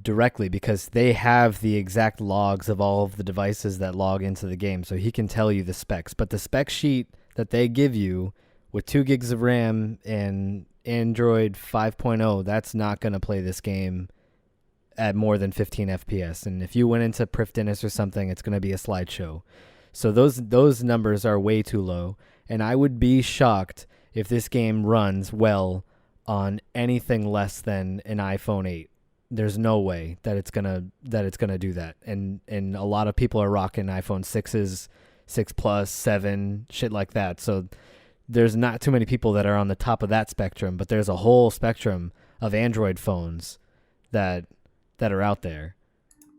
Speaker 4: directly, because they have the exact logs of all of the devices that log into the game, so he can tell you the specs. But the spec sheet that they give you with 2 gigs of RAM and Android 5.0, that's not going to play this game at more than 15 FPS. And if you went into Prifdinus or something, it's going to be a slideshow. So those numbers are way too low. And I would be shocked if this game runs well on anything less than an iPhone 8. There's no way that it's gonna do that. And a lot of people are rocking iPhone 6s, 6 Plus, 7, shit like that. So there's not too many people that are on the top of that spectrum, but there's a whole spectrum of Android phones that are out there.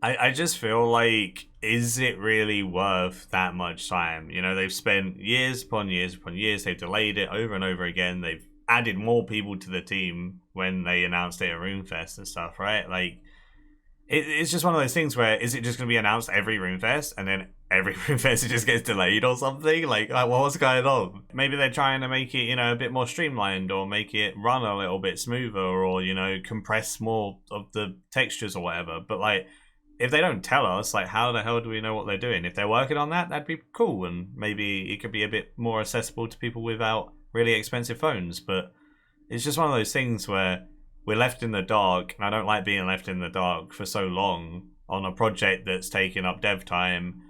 Speaker 1: I just feel like, is it really worth that much time? You know, they've spent years upon years upon years. They've delayed it over and over again. They've added more people to the team when they announced it at RuneFest and stuff, right? Like, it's just one of those things where, is it just going to be announced every RuneFest and then every RuneFest it just gets delayed or something? Like what's going on? Maybe they're trying to make it, you know, a bit more streamlined, or make it run a little bit smoother, or, you know, compress more of the textures or whatever. But, like, if they don't tell us, like, how the hell do we know what they're doing? If they're working on that, that'd be cool, and maybe it could be a bit more accessible to people without really expensive phones. But it's just one of those things where we're left in the dark, and I don't like being left in the dark for so long on a project that's taking up dev time.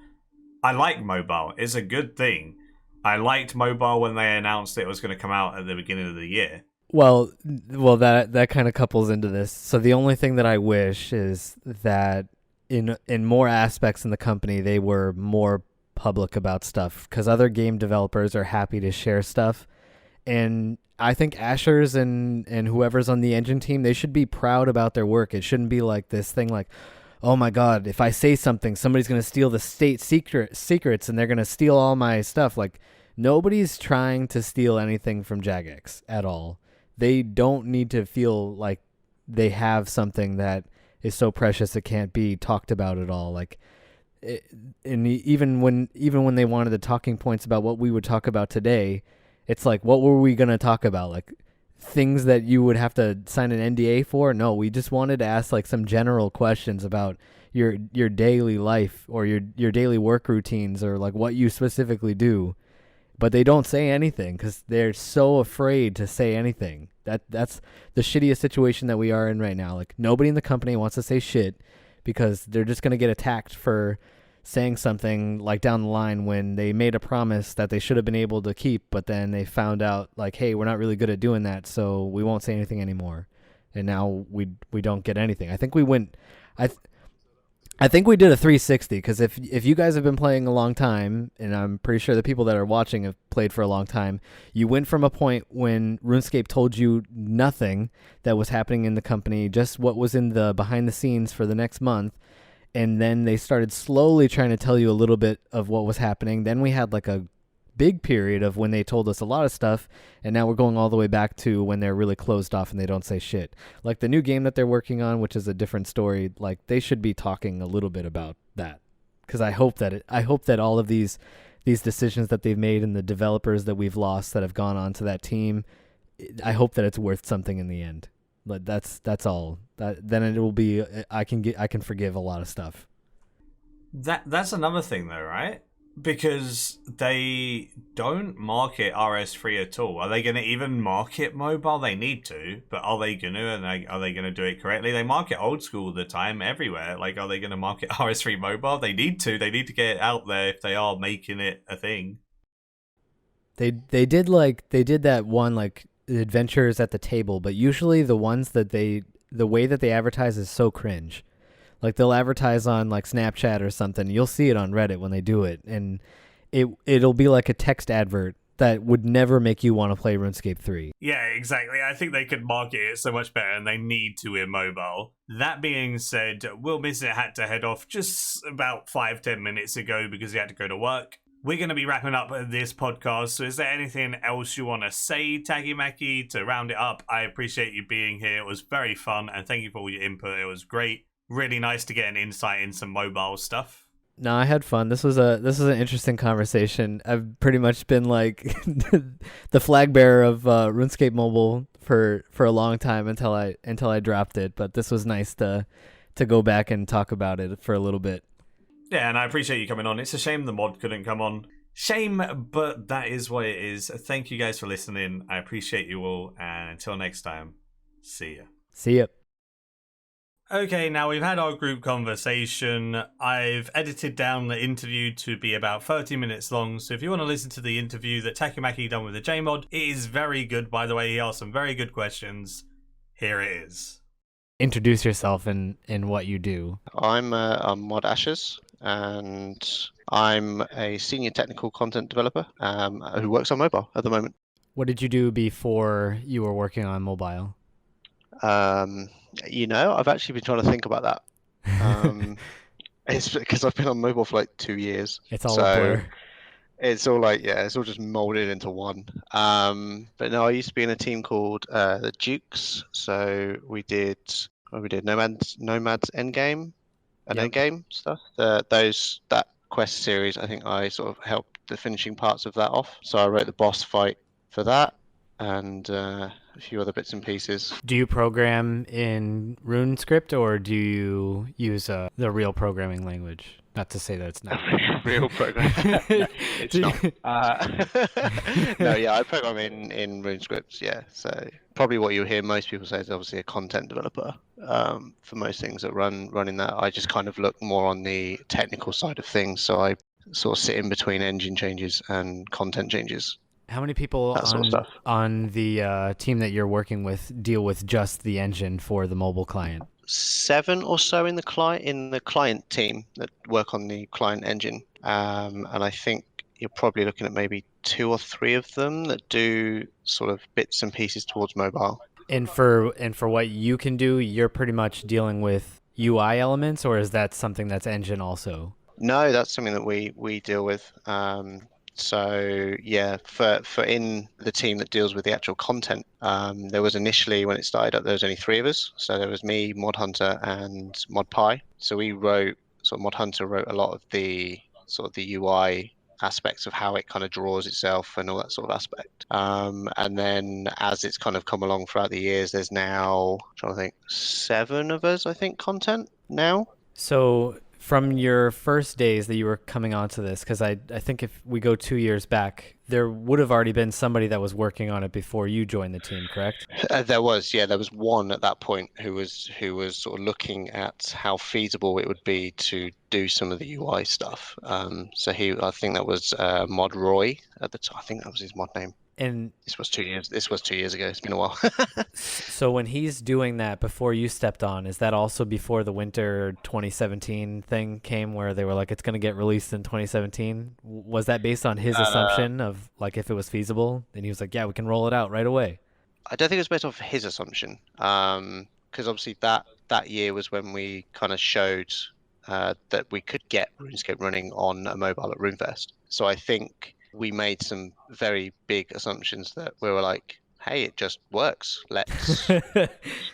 Speaker 1: I like mobile. It's a good thing. I liked mobile when they announced it was going to come out at the beginning of the year.
Speaker 4: Well, that kind of couples into this. So the only thing that I wish is that in more aspects in the company, they were more public about stuff, because other game developers are happy to share stuff. And I think Asherz and whoever's on the engine team, they should be proud about their work. It shouldn't be like this thing like, oh my God, if I say something, somebody's going to steal the state secrets and they're going to steal all my stuff. Like, nobody's trying to steal anything from Jagex at all. They don't need to feel like they have something that is so precious it can't be talked about at all. Like, and even when they wanted the talking points about what we would talk about today, it's like, what were we going to talk about? Like, things that you would have to sign an NDA for? No, we just wanted to ask like some general questions about your daily life, or your daily work routines, or like what you specifically do. But they don't say anything because they're so afraid to say anything. That's the shittiest situation that we are in right now. Like, nobody in the company wants to say shit because they're just going to get attacked for saying something like down the line when they made a promise that they should have been able to keep, but then they found out like, hey, we're not really good at doing that, so we won't say anything anymore. And now we don't get anything. I think we went I think we did a 360, because if you guys have been playing a long time, and I'm pretty sure the people that are watching have played for a long time, you went from a point when RuneScape told you nothing that was happening in the company, just what was in the behind the scenes for the next month. And then they started slowly trying to tell you a little bit of what was happening. Then we had like a big period of when they told us a lot of stuff. And now we're going all the way back to when they're really closed off and they don't say shit. Like the new game that they're working on, which is a different story, like they should be talking a little bit about that. Because I hope that all of these decisions that they've made and the developers that we've lost that have gone on to that team, I hope that it's worth something in the end. But that's all. Then it will be. I can forgive a lot of stuff.
Speaker 1: That's another thing though, right? Because they don't market RS3 at all. Are they going to even market mobile? They need to, but are they going to? And are they going to do it correctly? They market old school all the time, everywhere. Like, are they going to market RS3 mobile? They need to. They need to get it out there if they are making it a thing.
Speaker 4: They did that one like adventures at the table, but usually the ones that the way that they advertise is so cringe. Like they'll advertise on like Snapchat or something. You'll see it on Reddit when they do it, and it'll be like a text advert that would never make you want to play RuneScape 3.
Speaker 1: Yeah, exactly. I think they could market it so much better, and they need to in mobile. That being said, Will Miss It had to head off just about 5-10 minutes ago because he had to go to work. We're going to be wrapping up this podcast, so is there anything else you want to say, Taki Maki, to round it up? I appreciate you being here. It was very fun, and thank you for all your input. It was great. Really nice to get an insight in some mobile stuff.
Speaker 4: No, I had fun. This was an interesting conversation. I've pretty much been like the flag bearer of RuneScape Mobile for a long time until I dropped it. But this was nice to go back and talk about it for a little bit.
Speaker 1: Yeah, and I appreciate you coming on. It's a shame the mod couldn't come on. Shame, but that is what it is. Thank you guys for listening. I appreciate you all, and until next time, see ya.
Speaker 4: See ya.
Speaker 1: Okay, now we've had our group conversation. I've edited down the interview to be about 30 minutes long, so if you want to listen to the interview that Taki Maki done with the JMod, it is very good, by the way. He asked some very good questions. Here it is.
Speaker 4: Introduce yourself and what you do.
Speaker 5: I'm Mod Asherz, and I'm a senior technical content developer who works on mobile at the moment.
Speaker 4: What did you do before you were working on mobile?
Speaker 5: I've actually been trying to think about that. It's because I've been on mobile for like 2 years.
Speaker 4: It's all a blur.
Speaker 5: It's all it's all just molded into one. But no, I used to be in a team called the Dukes. So we did Nomad's Endgame and Endgame stuff. That quest series, I think I sort of helped the finishing parts of that off. So I wrote the boss fight for that, and a few other bits and pieces.
Speaker 4: Do you program in Runescript, or do you use the real programming language? Not to say that it's not
Speaker 5: real program. No, it's not. No, yeah, I program in Runescript. Yeah, so probably what you'll hear most people say is obviously a content developer. For most things that run in that, I just kind of look more on the technical side of things. So I sort of sit in between engine changes and content changes.
Speaker 4: How many people on the team that you're working with deal with just the engine for the mobile client?
Speaker 5: 7 or so in the client team that work on the client engine, and I think you're probably looking at maybe 2 or 3 of them that do sort of bits and pieces towards mobile.
Speaker 4: And for what you can do, you're pretty much dealing with UI elements, or is that something that's engine also?
Speaker 5: No, that's something that we deal with. So yeah, for in the team that deals with the actual content, there was initially, when it started up, there was only 3 of us. So there was me, Mod Hunter, and Mod Pi. So Mod Hunter wrote a lot of the UI aspects of how it kind of draws itself and all that sort of aspect. And then as it's kind of come along throughout the years, there's now, I'm trying to think, 7 of us, I think, content now.
Speaker 4: So from your first days that you were coming onto this, because I think if we go 2 years back, there would have already been somebody that was working on it before you joined the team, correct?
Speaker 5: There was one at that point who was sort of looking at how feasible it would be to do some of the UI stuff. So I think that was Mod Roy at the time. I think that was his mod name.
Speaker 4: And
Speaker 5: this was 2 years ago. It's been a while.
Speaker 4: So when he's doing that before you stepped on, is that also before the winter 2017 thing came where they were like, it's going to get released in 2017? Was that based on his assumption of like if it was feasible? And he was like, yeah, we can roll it out right away.
Speaker 5: I don't think it was based off his assumption. Because obviously that year was when we kind of showed that we could get RuneScape running on a mobile at RuneFest. So I think we made some very big assumptions that we were like, hey, it just works. Let's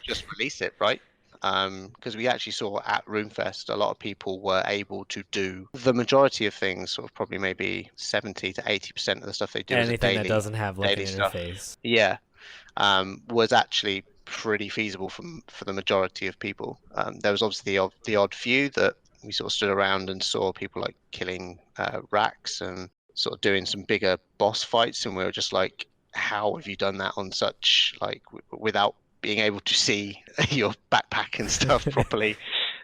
Speaker 5: just release it, right? Because we actually saw at RuneFest, a lot of people were able to do the majority of things, sort of probably maybe 70 to 80% of the stuff they do.
Speaker 4: Anything that doesn't have like an interface.
Speaker 5: Stuff. Yeah. Was actually pretty feasible for the majority of people. There was obviously the odd few that we sort of stood around and saw people like killing racks and sort of doing some bigger boss fights, and we were just like, how have you done that on such like without being able to see your backpack and stuff properly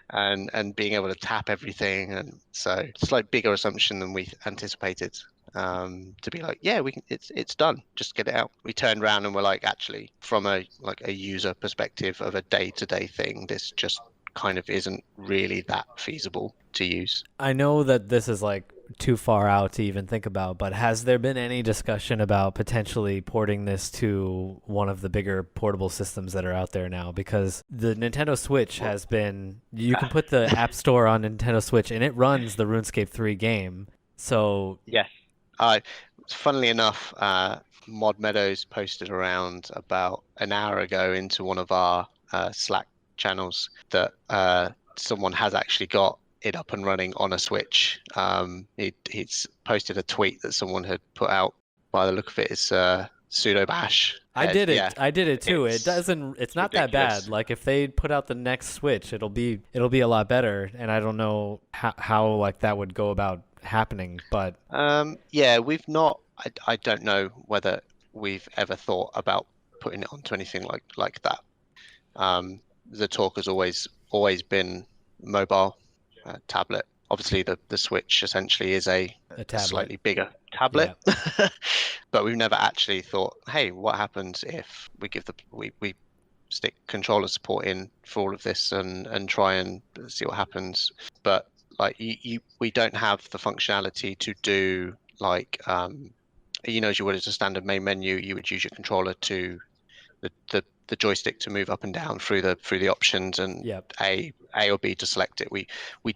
Speaker 5: and being able to tap everything? And so it's like bigger assumption than we anticipated, to be like, yeah, we can, it's done, just get it out. We turned around and we're like, actually from a user perspective of a day-to-day thing, this just kind of isn't really that feasible to use.
Speaker 4: I know that this is like too far out to even think about, but has there been any discussion about potentially porting this to one of the bigger portable systems that are out there now? Because the Nintendo Switch has been, you can put the App Store on Nintendo Switch and it runs the RuneScape 3 game. So
Speaker 5: yes, funnily enough, Mod Meadows posted around about an hour ago into one of our Slack channels that someone has actually got it up and running on a Switch. He's posted a tweet that someone had put out. By the look of it, it's sudo bash.
Speaker 4: I did it.
Speaker 5: Yeah,
Speaker 4: I did it too.
Speaker 5: it's
Speaker 4: It's not that
Speaker 5: ridiculous.
Speaker 4: bad. Like if they put out the next Switch, it'll be a lot better. And I don't know how like that would go about happening, but
Speaker 5: yeah, we've not. I don't know whether we've ever thought about putting it onto anything like that. The talk has always been mobile, tablet. Obviously, the Switch essentially is a
Speaker 4: tablet.
Speaker 5: slightly bigger tablet, but we've never actually thought, hey, what happens if we give we stick controller support in for all of this and try and see what happens. But like we don't have the functionality to do like as you would as a standard main menu, you would use your controller to the joystick to move up and down through the options and A or B to select it. We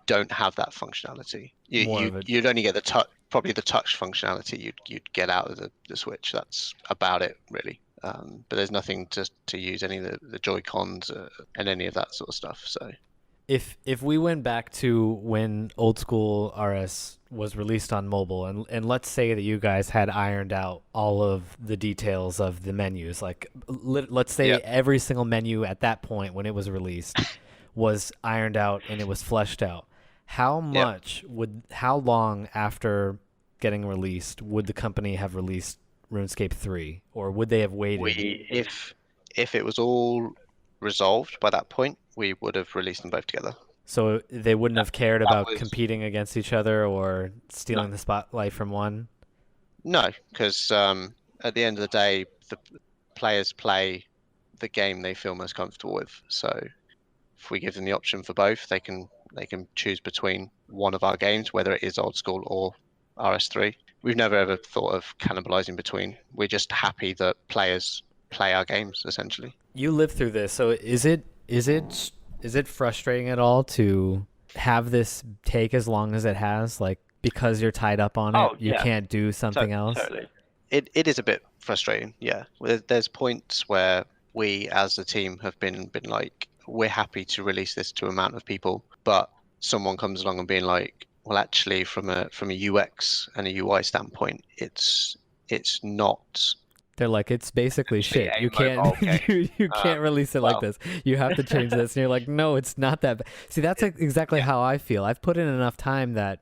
Speaker 5: don't have that functionality. You'd only get probably the touch functionality you'd get out of the Switch. That's about it really. But there's nothing to use any of the Joy-Cons and any of that sort of stuff. So
Speaker 4: if we went back to when old school RS was released on mobile, and let's say that you guys had ironed out all of the details of the menus, like let's say every single menu at that point when it was released was ironed out and it was fleshed out, how long after getting released would the company have released RuneScape 3, or would they have waited?
Speaker 5: If it was all resolved by that point, we would have released them both together.
Speaker 4: So they wouldn't have cared about competing against each other or stealing the spotlight from one?
Speaker 5: No, because at the end of the day, the players play the game they feel most comfortable with. So if we give them the option for both, they can choose between one of our games, whether it is old school or RS3. We've never ever thought of cannibalizing between. We're just happy that players play our games, essentially.
Speaker 4: You lived through this, so is it frustrating at all to have this take as long as it has, like because you're tied up on it, you can't do something else?
Speaker 5: Totally. It is a bit frustrating, yeah. There's points where we as a team have been like, we're happy to release this to an amount of people, but someone comes along and being like, well, actually from a UX and a UI standpoint, it's not.
Speaker 4: They're like, it's basically shit. You can't you can't release it like this. You have to change this. And you're like, no, it's not that bad. See, that's exactly how I feel. I've put in enough time that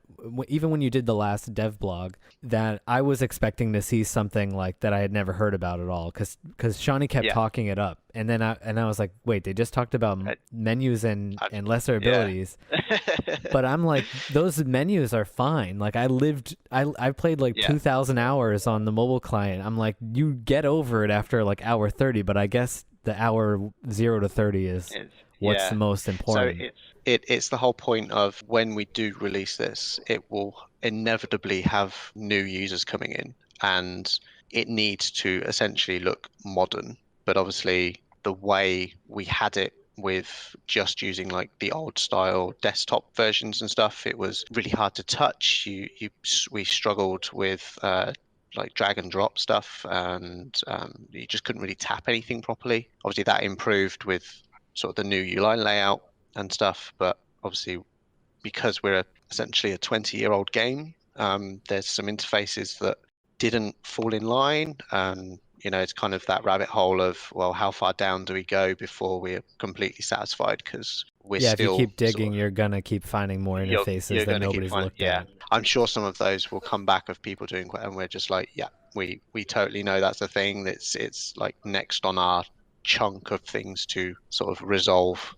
Speaker 4: even when you did the last dev blog, that I was expecting to see something like that I had never heard about at all, because Shawnee kept talking it up, and then I was like, wait, they just talked about menus and lesser abilities, but I'm like, those menus are fine. Like I played like 2,000 hours on the mobile client. I'm like, you get over it after like hour 30, but I guess the hour 0 to 30 is what's the most important.
Speaker 5: So it's the whole point of when we do release this, it will inevitably have new users coming in, and it needs to essentially look modern. But obviously, the way we had it with just using like the old style desktop versions and stuff, it was really hard to touch. We struggled with like drag and drop stuff, and you just couldn't really tap anything properly. Obviously, that improved with sort of the new UI layout and stuff, but obviously because we're essentially a 20-year-old game, there's some interfaces that didn't fall in line, and it's kind of that rabbit hole of, well, how far down do we go before we're completely satisfied, because we're still,
Speaker 4: if you keep digging, you're gonna keep finding more interfaces that nobody's looked at.
Speaker 5: I'm sure some of those will come back of people doing, and we're just like, we totally know that's a thing. It's like next on our chunk of things to sort of resolve,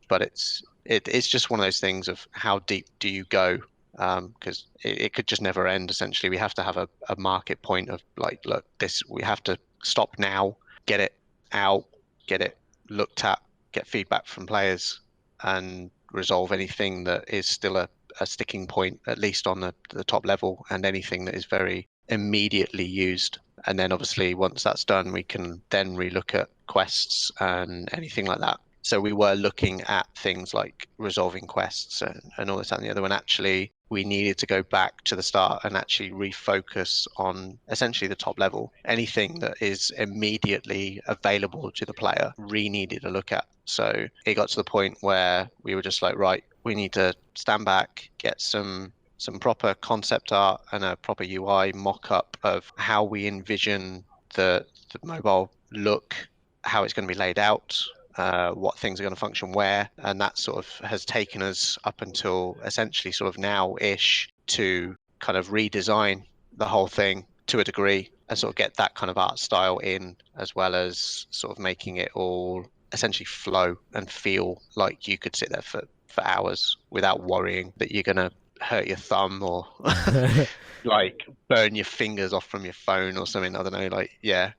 Speaker 5: but it's just one of those things of how deep do you go, because it could just never end. Essentially, we have to have a market point of like, look, we have to stop now, get it out, get it looked at, get feedback from players, and resolve anything that is still a sticking point, at least on the top level, and anything that is very immediately used. And then obviously once that's done, we can then relook at quests and anything like that. So we were looking at things like resolving quests and all this and the other, when actually we needed to go back to the start and actually refocus on essentially the top level. Anything that is immediately available to the player, needed a look at. So it got to the point where we were just like, right, we need to stand back, get some proper concept art and a proper UI mock-up of how we envision the mobile look, how it's going to be laid out, what things are going to function where, and that sort of has taken us up until essentially sort of now-ish to kind of redesign the whole thing to a degree and sort of get that kind of art style in, as well as sort of making it all essentially flow and feel like you could sit there for hours without worrying that you're going to hurt your thumb or like burn your fingers off from your phone or something. I don't know, like, yeah.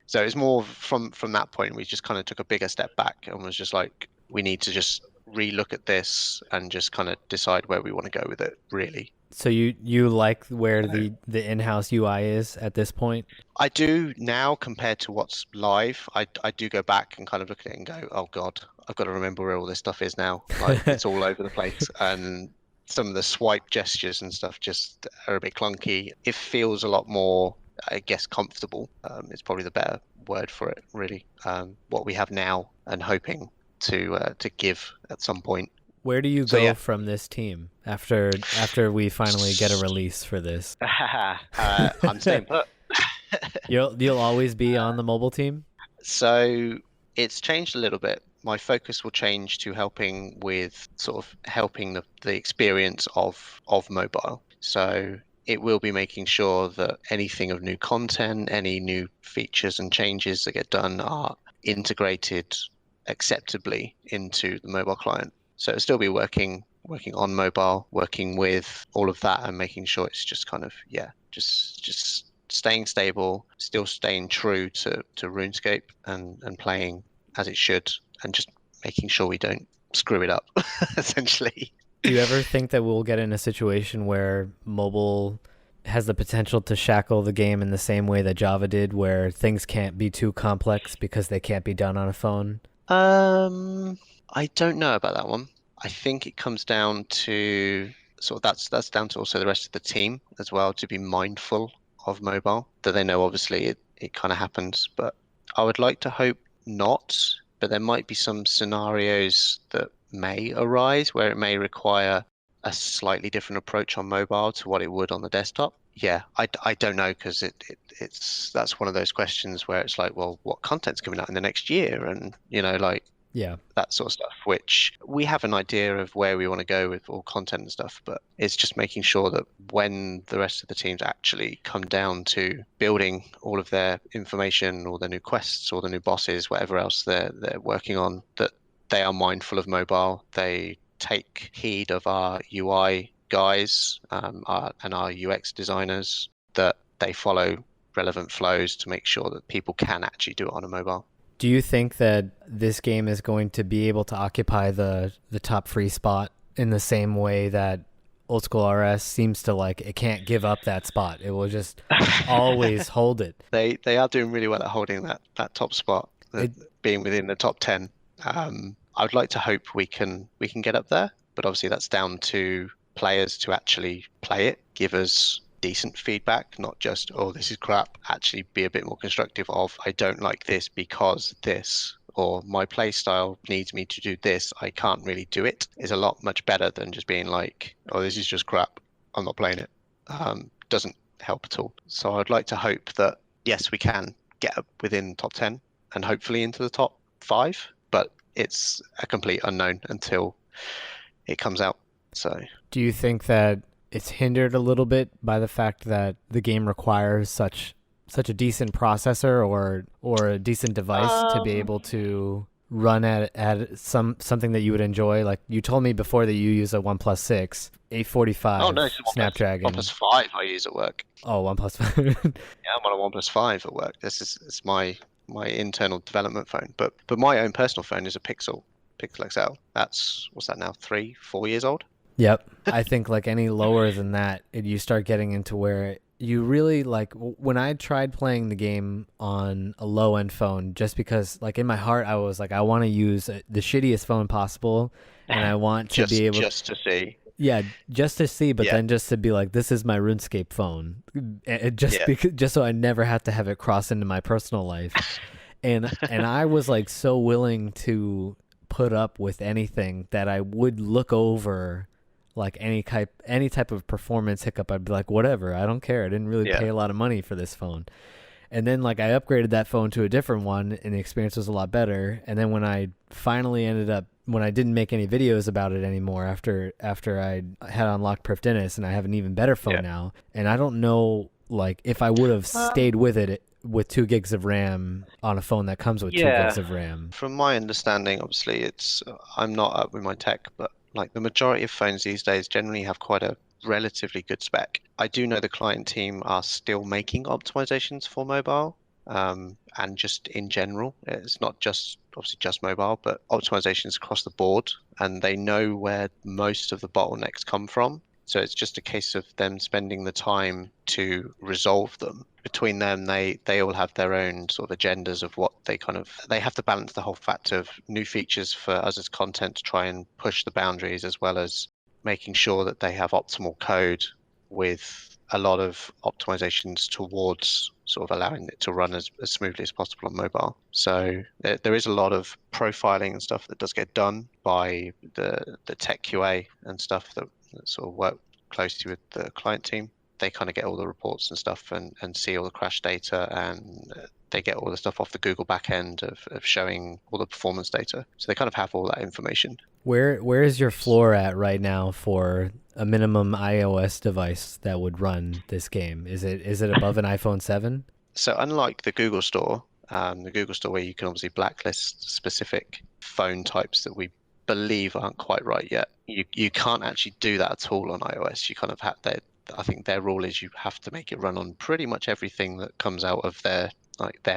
Speaker 5: So it's more from that point, we just kind of took a bigger step back and was just like, we need to just relook at this and just kind of decide where we want to go with it, really.
Speaker 4: So you like where the in-house UI is at this point?
Speaker 5: I do now, compared to what's live. I do go back and kind of look at it and go, oh God, I've got to remember where all this stuff is now. Like, it's all over the place. And some of the swipe gestures and stuff just are a bit clunky. It feels a lot more, I guess, comfortable. It's probably the better word for it, really. What we have now and hoping to give at some point.
Speaker 4: Where do you go from this team after we finally get a release for this?
Speaker 5: I'm staying put.
Speaker 4: You'll always be on the mobile team?
Speaker 5: So it's changed a little bit. My focus will change to helping with sort of helping the experience of mobile. So it will be making sure that anything of new content, any new features and changes that get done are integrated acceptably into the mobile client. So it'll still be working on mobile, working with all of that and making sure it's just kind of, just staying stable, still staying true to RuneScape and playing as it should, and just making sure we don't screw it up, essentially.
Speaker 4: Do you ever think that we'll get in a situation where mobile has the potential to shackle the game in the same way that Java did, where things can't be too complex because they can't be done on a phone?
Speaker 5: I don't know about that one. I think it comes down to sort of that's down to also the rest of the team as well, to be mindful of mobile, that they know obviously it kind of happens, but I would like to hope not. But there might be some scenarios that may arise where it may require a slightly different approach on mobile to what it would on the desktop. Yeah, I don't know, because that's one of those questions where it's like, well, what content's coming out in the next year, and like, yeah, that sort of stuff, which we have an idea of where we want to go with all content and stuff, but it's just making sure that when the rest of the teams actually come down to building all of their information or the new quests or the new bosses, whatever else they're working on, that they are mindful of mobile. They take heed of our UI guys and our UX designers, that they follow relevant flows to make sure that people can actually do it on a mobile.
Speaker 4: Do you think that this game is going to be able to occupy the top free spot in the same way that old school RS seems to, like, it can't give up that spot? It will just always hold it.
Speaker 5: They are doing really well at holding that top spot, being within the top 10. I would like to hope we can get up there, but obviously that's down to players to actually play it, give us decent feedback, not just, oh, this is crap. Actually be a bit more constructive of, I don't like this because this, or my play style needs me to do this, I can't really do it, is a lot much better than just being like, oh, this is just crap, I'm not playing it. Doesn't help at all. So I'd like to hope that, yes, we can get up within top 10 and hopefully into the top 5, but it's a complete unknown until it comes out. So
Speaker 4: do you think that it's hindered a little bit by the fact that the game requires such a decent processor or a decent device to be able to run at something that you would enjoy? Like, you told me before that you use a OnePlus 6, 845 Snapdragon.
Speaker 5: OnePlus 5 I use at work.
Speaker 4: Oh, OnePlus 5.
Speaker 5: Yeah, I'm on a OnePlus 5 at work. It's my internal development phone, but my own personal phone is a Pixel. pixel XL. That's, what's that now, 3-4 years old?
Speaker 4: Yep. I think like any lower than that, you start getting into where you really like when I tried playing the game on a low end phone, just because like in my heart I was like I want to use the shittiest phone possible, and I want to be able
Speaker 5: just to see.
Speaker 4: Yeah, just to see, but
Speaker 5: Yeah.
Speaker 4: then just to be like, this is my RuneScape phone, just so I never have to have it cross into my personal life, and I was like so willing to put up with anything that I would look over, like any type of performance hiccup. I'd be like, whatever, I don't care. I didn't really pay a lot of money for this phone. And then like I upgraded that phone to a different one, and the experience was a lot better. And then when I finally when I didn't make any videos about it anymore after I had unlocked Perf Dennis, and I have an even better phone now, and I don't know like if I would have stayed with it with 2 gigs of RAM on a phone that comes with 2 gigs of RAM.
Speaker 5: From my understanding, obviously, I'm not up with my tech, but like the majority of phones these days generally have quite a relatively good spec. I do know the client team are still making optimizations for mobile, and just in general. It's not just obviously just mobile, but optimizations across the board, and they know where most of the bottlenecks come from. So it's just a case of them spending the time to resolve them. Between them, they all have their own sort of agendas of what they have to balance the whole fact of new features for us as content to try and push the boundaries, as well as making sure that they have optimal code with a lot of optimizations towards sort of allowing it to run as smoothly as possible on mobile. So there is a lot of profiling and stuff that does get done by the tech QA and stuff that sort of work closely with the client team. They kind of get all the reports and stuff and see all the crash data, and they get all the stuff off the Google backend of showing all the performance data. So they kind of have all that information.
Speaker 4: Where is your floor at right now for a minimum iOS device that would run this game? Is it above an iPhone 7?
Speaker 5: So unlike the Google Store where you can obviously blacklist specific phone types that we believe aren't quite right yet, you can't actually do that at all on iOS. You kind of I think their rule is you have to make it run on pretty much everything that comes out of their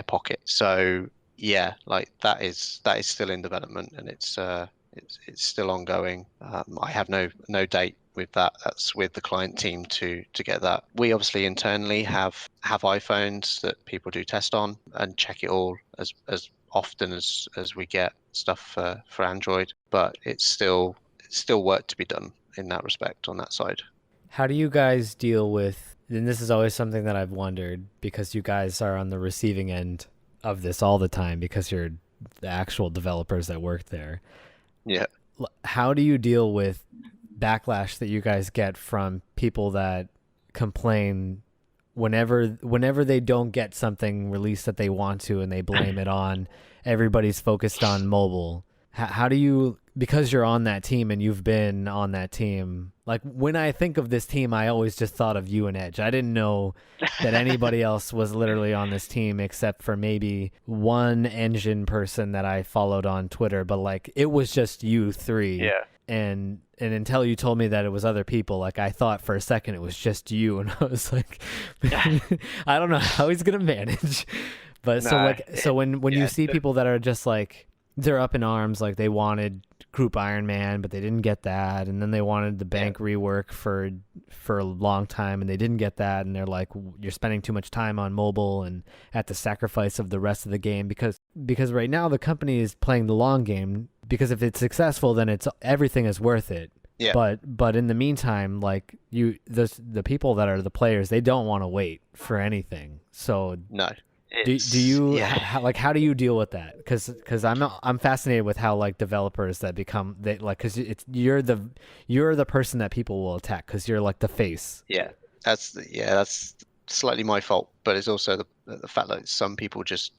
Speaker 5: pocket. So yeah, like that is still in development, and it's still ongoing. I have no date with that. That's with the client team to get that. We obviously internally have iPhones that people do test on and check it all as often as we get stuff for Android, but it's still work to be done in that respect on that side.
Speaker 4: How do you guys deal with, and this is always something that I've wondered, because you guys are on the receiving end of this all the time because you're the actual developers that work there.
Speaker 5: Yeah.
Speaker 4: How do you deal with backlash that you guys get from people that complain whenever they don't get something released that they want to, and they blame it on everybody's focused on mobile? How do you, because you're on that team and you've been on that team, like when I think of this team, I always just thought of you and Edge. I didn't know that anybody else was literally on this team except for maybe one engine person that I followed on Twitter, but like it was just you three.
Speaker 6: Yeah.
Speaker 4: And until you told me that it was other people, like I thought for a second it was just you, and I was like, I don't know how he's gonna manage. But so when you see people that are just like, they're up in arms, like they wanted Group Iron Man, but they didn't get that, and then they wanted the bank rework for a long time, and they didn't get that, and they're like, you're spending too much time on mobile and at the sacrifice of the rest of the game, because right now the company is playing the long game, because if it's successful, then everything is worth it.
Speaker 5: Yeah.
Speaker 4: But in the meantime, like the people that are the players, they don't want to wait for anything. So
Speaker 5: No.
Speaker 4: do you how do you deal with that? Because I'm fascinated with how like developers that become because you're the person that people will attack because you're like the face.
Speaker 5: That's slightly my fault, but it's also the fact that some people just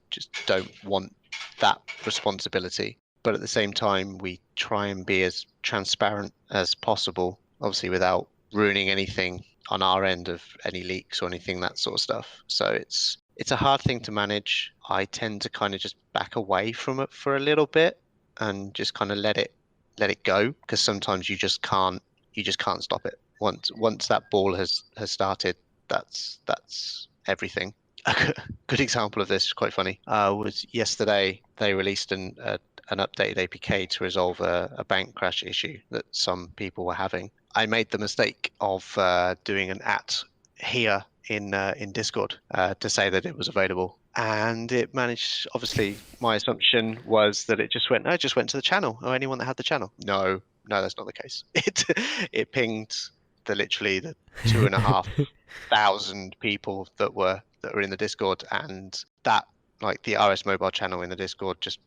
Speaker 5: don't want that responsibility. But at the same time, we try and be as transparent as possible, obviously without ruining anything on our end of any leaks or anything, that sort of stuff. So it's a hard thing to manage. I tend to kind of just back away from it for a little bit and just kind of let it go, because sometimes you just can't stop it. Once that ball has started, that's everything. A good example of this, quite funny, was yesterday they released a an updated APK to resolve a bank crash issue that some people were having. I made the mistake of doing an here in Discord to say that it was available, and it managed. Obviously, my assumption was that it just went to the channel, or anyone that had the channel. No, that's not the case. It pinged literally the 2,500 people that were in the Discord, and that, like, the RS mobile channel in the Discord just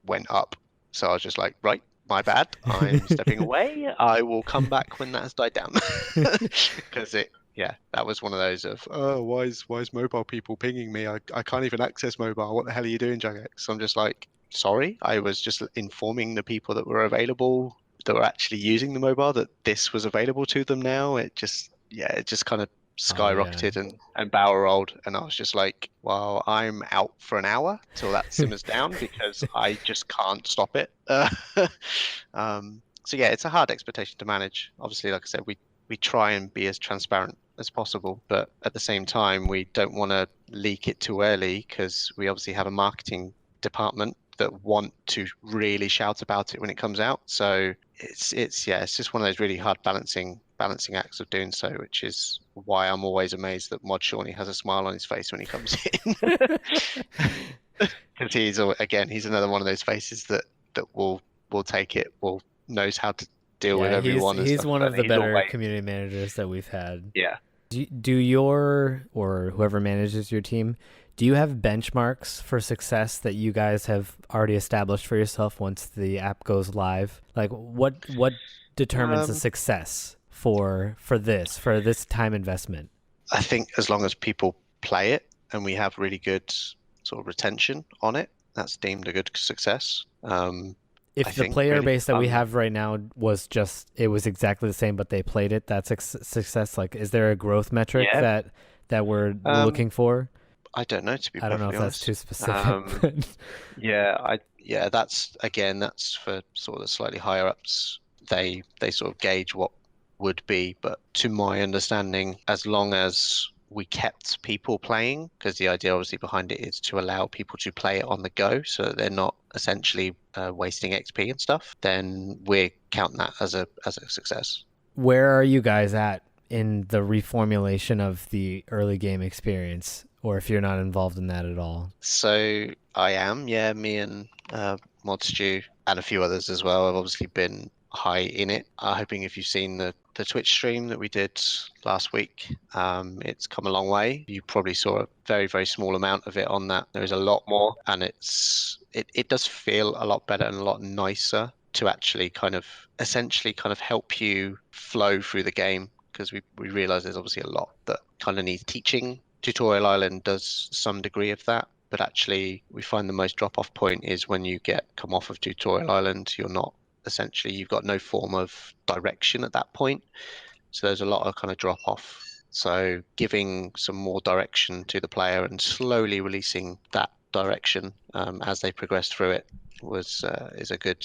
Speaker 5: went up. So I was just like, right, my bad, I'm stepping away. I will come back when that has died down. Because that was one of those of, oh, why is mobile people pinging me? I can't even access mobile. What the hell are you doing, Jagex? I'm just like, sorry, I was just informing the people that were available, that were actually using the mobile, that this was available to them now. It just kind of skyrocketed and barrel rolled, and I was just like, well, I'm out for an hour till that simmers down because I just can't stop it. So yeah, it's a hard expectation to manage. Obviously, like I said, we try and be as transparent as possible, but at the same time, we don't want to leak it too early, because we obviously have a marketing department that want to really shout about it when it comes out. So it's just one of those really hard balancing acts of doing so, which is why I'm always amazed that Mod Shawnee has a smile on his face when he comes in. Because he's another one of those faces that will take it, knows how to deal with everyone.
Speaker 4: He's one of the better community managers that we've had.
Speaker 5: Yeah.
Speaker 4: Do your, or whoever manages your team, do you have benchmarks for success that you guys have already established for yourself once the app goes live? Like, what determines the success for this time investment?
Speaker 5: I think as long as people play it and we have really good sort of retention on it, that's deemed a good success.
Speaker 4: If the player base that we have right now was exactly the same, but they played it, that's success. Like, is there a growth metric that we're looking for?
Speaker 5: I don't know, to be
Speaker 4: I don't know if
Speaker 5: honest.
Speaker 4: that's too specific.
Speaker 5: That's for sort of the slightly higher ups. They sort of gauge what would be, but to my understanding, as long as we kept people playing, because the idea obviously behind it is to allow people to play it on the go so that they're not essentially wasting XP and stuff, then we're counting that as a success.
Speaker 4: Where are you guys at in the reformulation of the early game experience, or if you're not involved in that at all?
Speaker 5: So I am, me and Mod Stew and a few others as well have obviously been high in it. I'm hoping, if you've seen the Twitch stream that we did last week, it's come a long way. You probably saw a very, very small amount of it on that. There is a lot more, and it does feel a lot better and a lot nicer to actually essentially help you flow through the game, because we realize there's obviously a lot that kind of needs teaching. Tutorial Island does some degree of that, but actually we find the most drop-off point is when you come off of Tutorial Island. You've got no form of direction at that point, so there's a lot of kind of drop off. So giving some more direction to the player and slowly releasing that direction as they progress through it is a good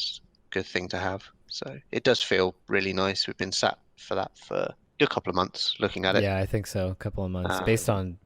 Speaker 5: thing to have. So it does feel really nice. We've been sat for that for a couple of months looking at it.
Speaker 4: Yeah, I think so. A couple of months, based on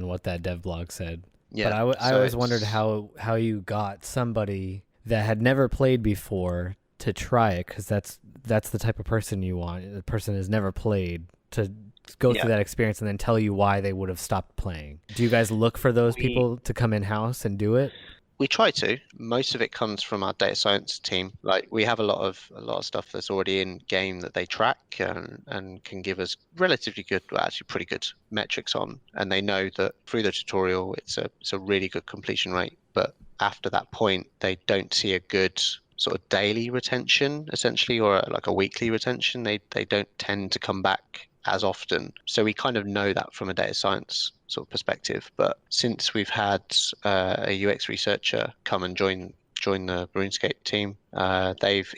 Speaker 4: what that dev blog said.
Speaker 5: Yeah,
Speaker 4: but I always wondered how you got somebody that had never played before to try it, because that's the type of person you want. The person has never played to go through that experience and then tell you why they would have stopped playing. Do you guys look for those people to come in house and do it?
Speaker 5: We try to. Most of it comes from our data science team. Like, we have a lot of stuff that's already in game that they track and can give us relatively good, well, actually pretty good metrics on. And they know that through the tutorial, it's a really good completion rate. But after that point, they don't see a good sort of daily retention, essentially, or like a weekly retention. They don't tend to come back as often. So we kind of know that from a data science sort of perspective. But since we've had a UX researcher come and join the Runescape team,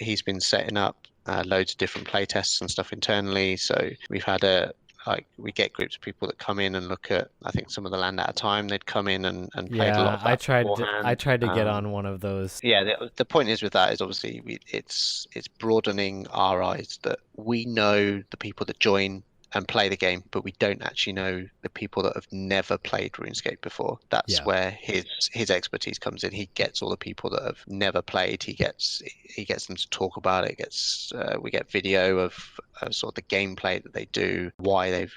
Speaker 5: he's been setting up loads of different play tests and stuff internally. So we've had we get groups of people that come in and look at, I think, some of the land at a time. They'd come in and play a lot of that.
Speaker 4: I tried to get on one of those.
Speaker 5: Yeah, the point is with that is obviously it's broadening our eyes, that we know the people that join and play the game, but we don't actually know the people that have never played RuneScape before. That's where his expertise comes in. He gets all the people that have never played. He gets them to talk about it. We get video of sort of the gameplay that they do, why they've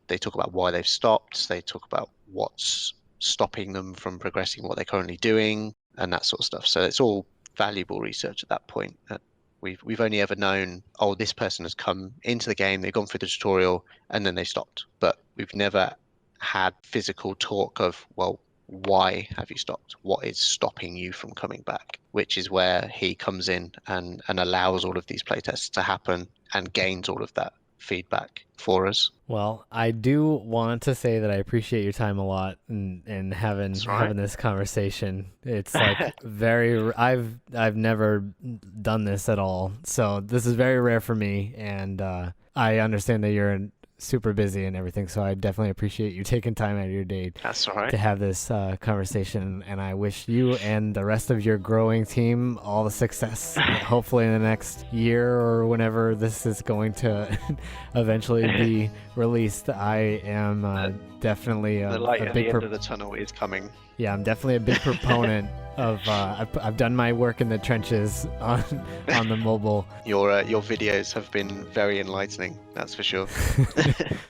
Speaker 5: they talk about why they've stopped. They talk about what's stopping them from progressing, what they're currently doing, and that sort of stuff. So it's all valuable research at that point. We've only ever known, oh, this person has come into the game, they've gone through the tutorial, and then they stopped. But we've never had physical talk of, well, why have you stopped? What is stopping you from coming back? Which is where he comes in and allows all of these playtests to happen and gains all of that feedback for us.
Speaker 4: Well, I do want to say that I appreciate your time a lot and having this conversation. It's like I've never done this at all, so this is very rare for me, and I understand that you're super busy and everything, so I definitely appreciate you taking time out of your day to have this conversation, and I wish you and the rest of your growing team all the success. Hopefully in the next year or whenever this is going to eventually be released. I am definitely
Speaker 5: the light at the end of the tunnel is coming.
Speaker 4: Yeah, I'm definitely a big proponent of I've done my work in the trenches on the mobile.
Speaker 5: Your videos have been very enlightening, that's for sure.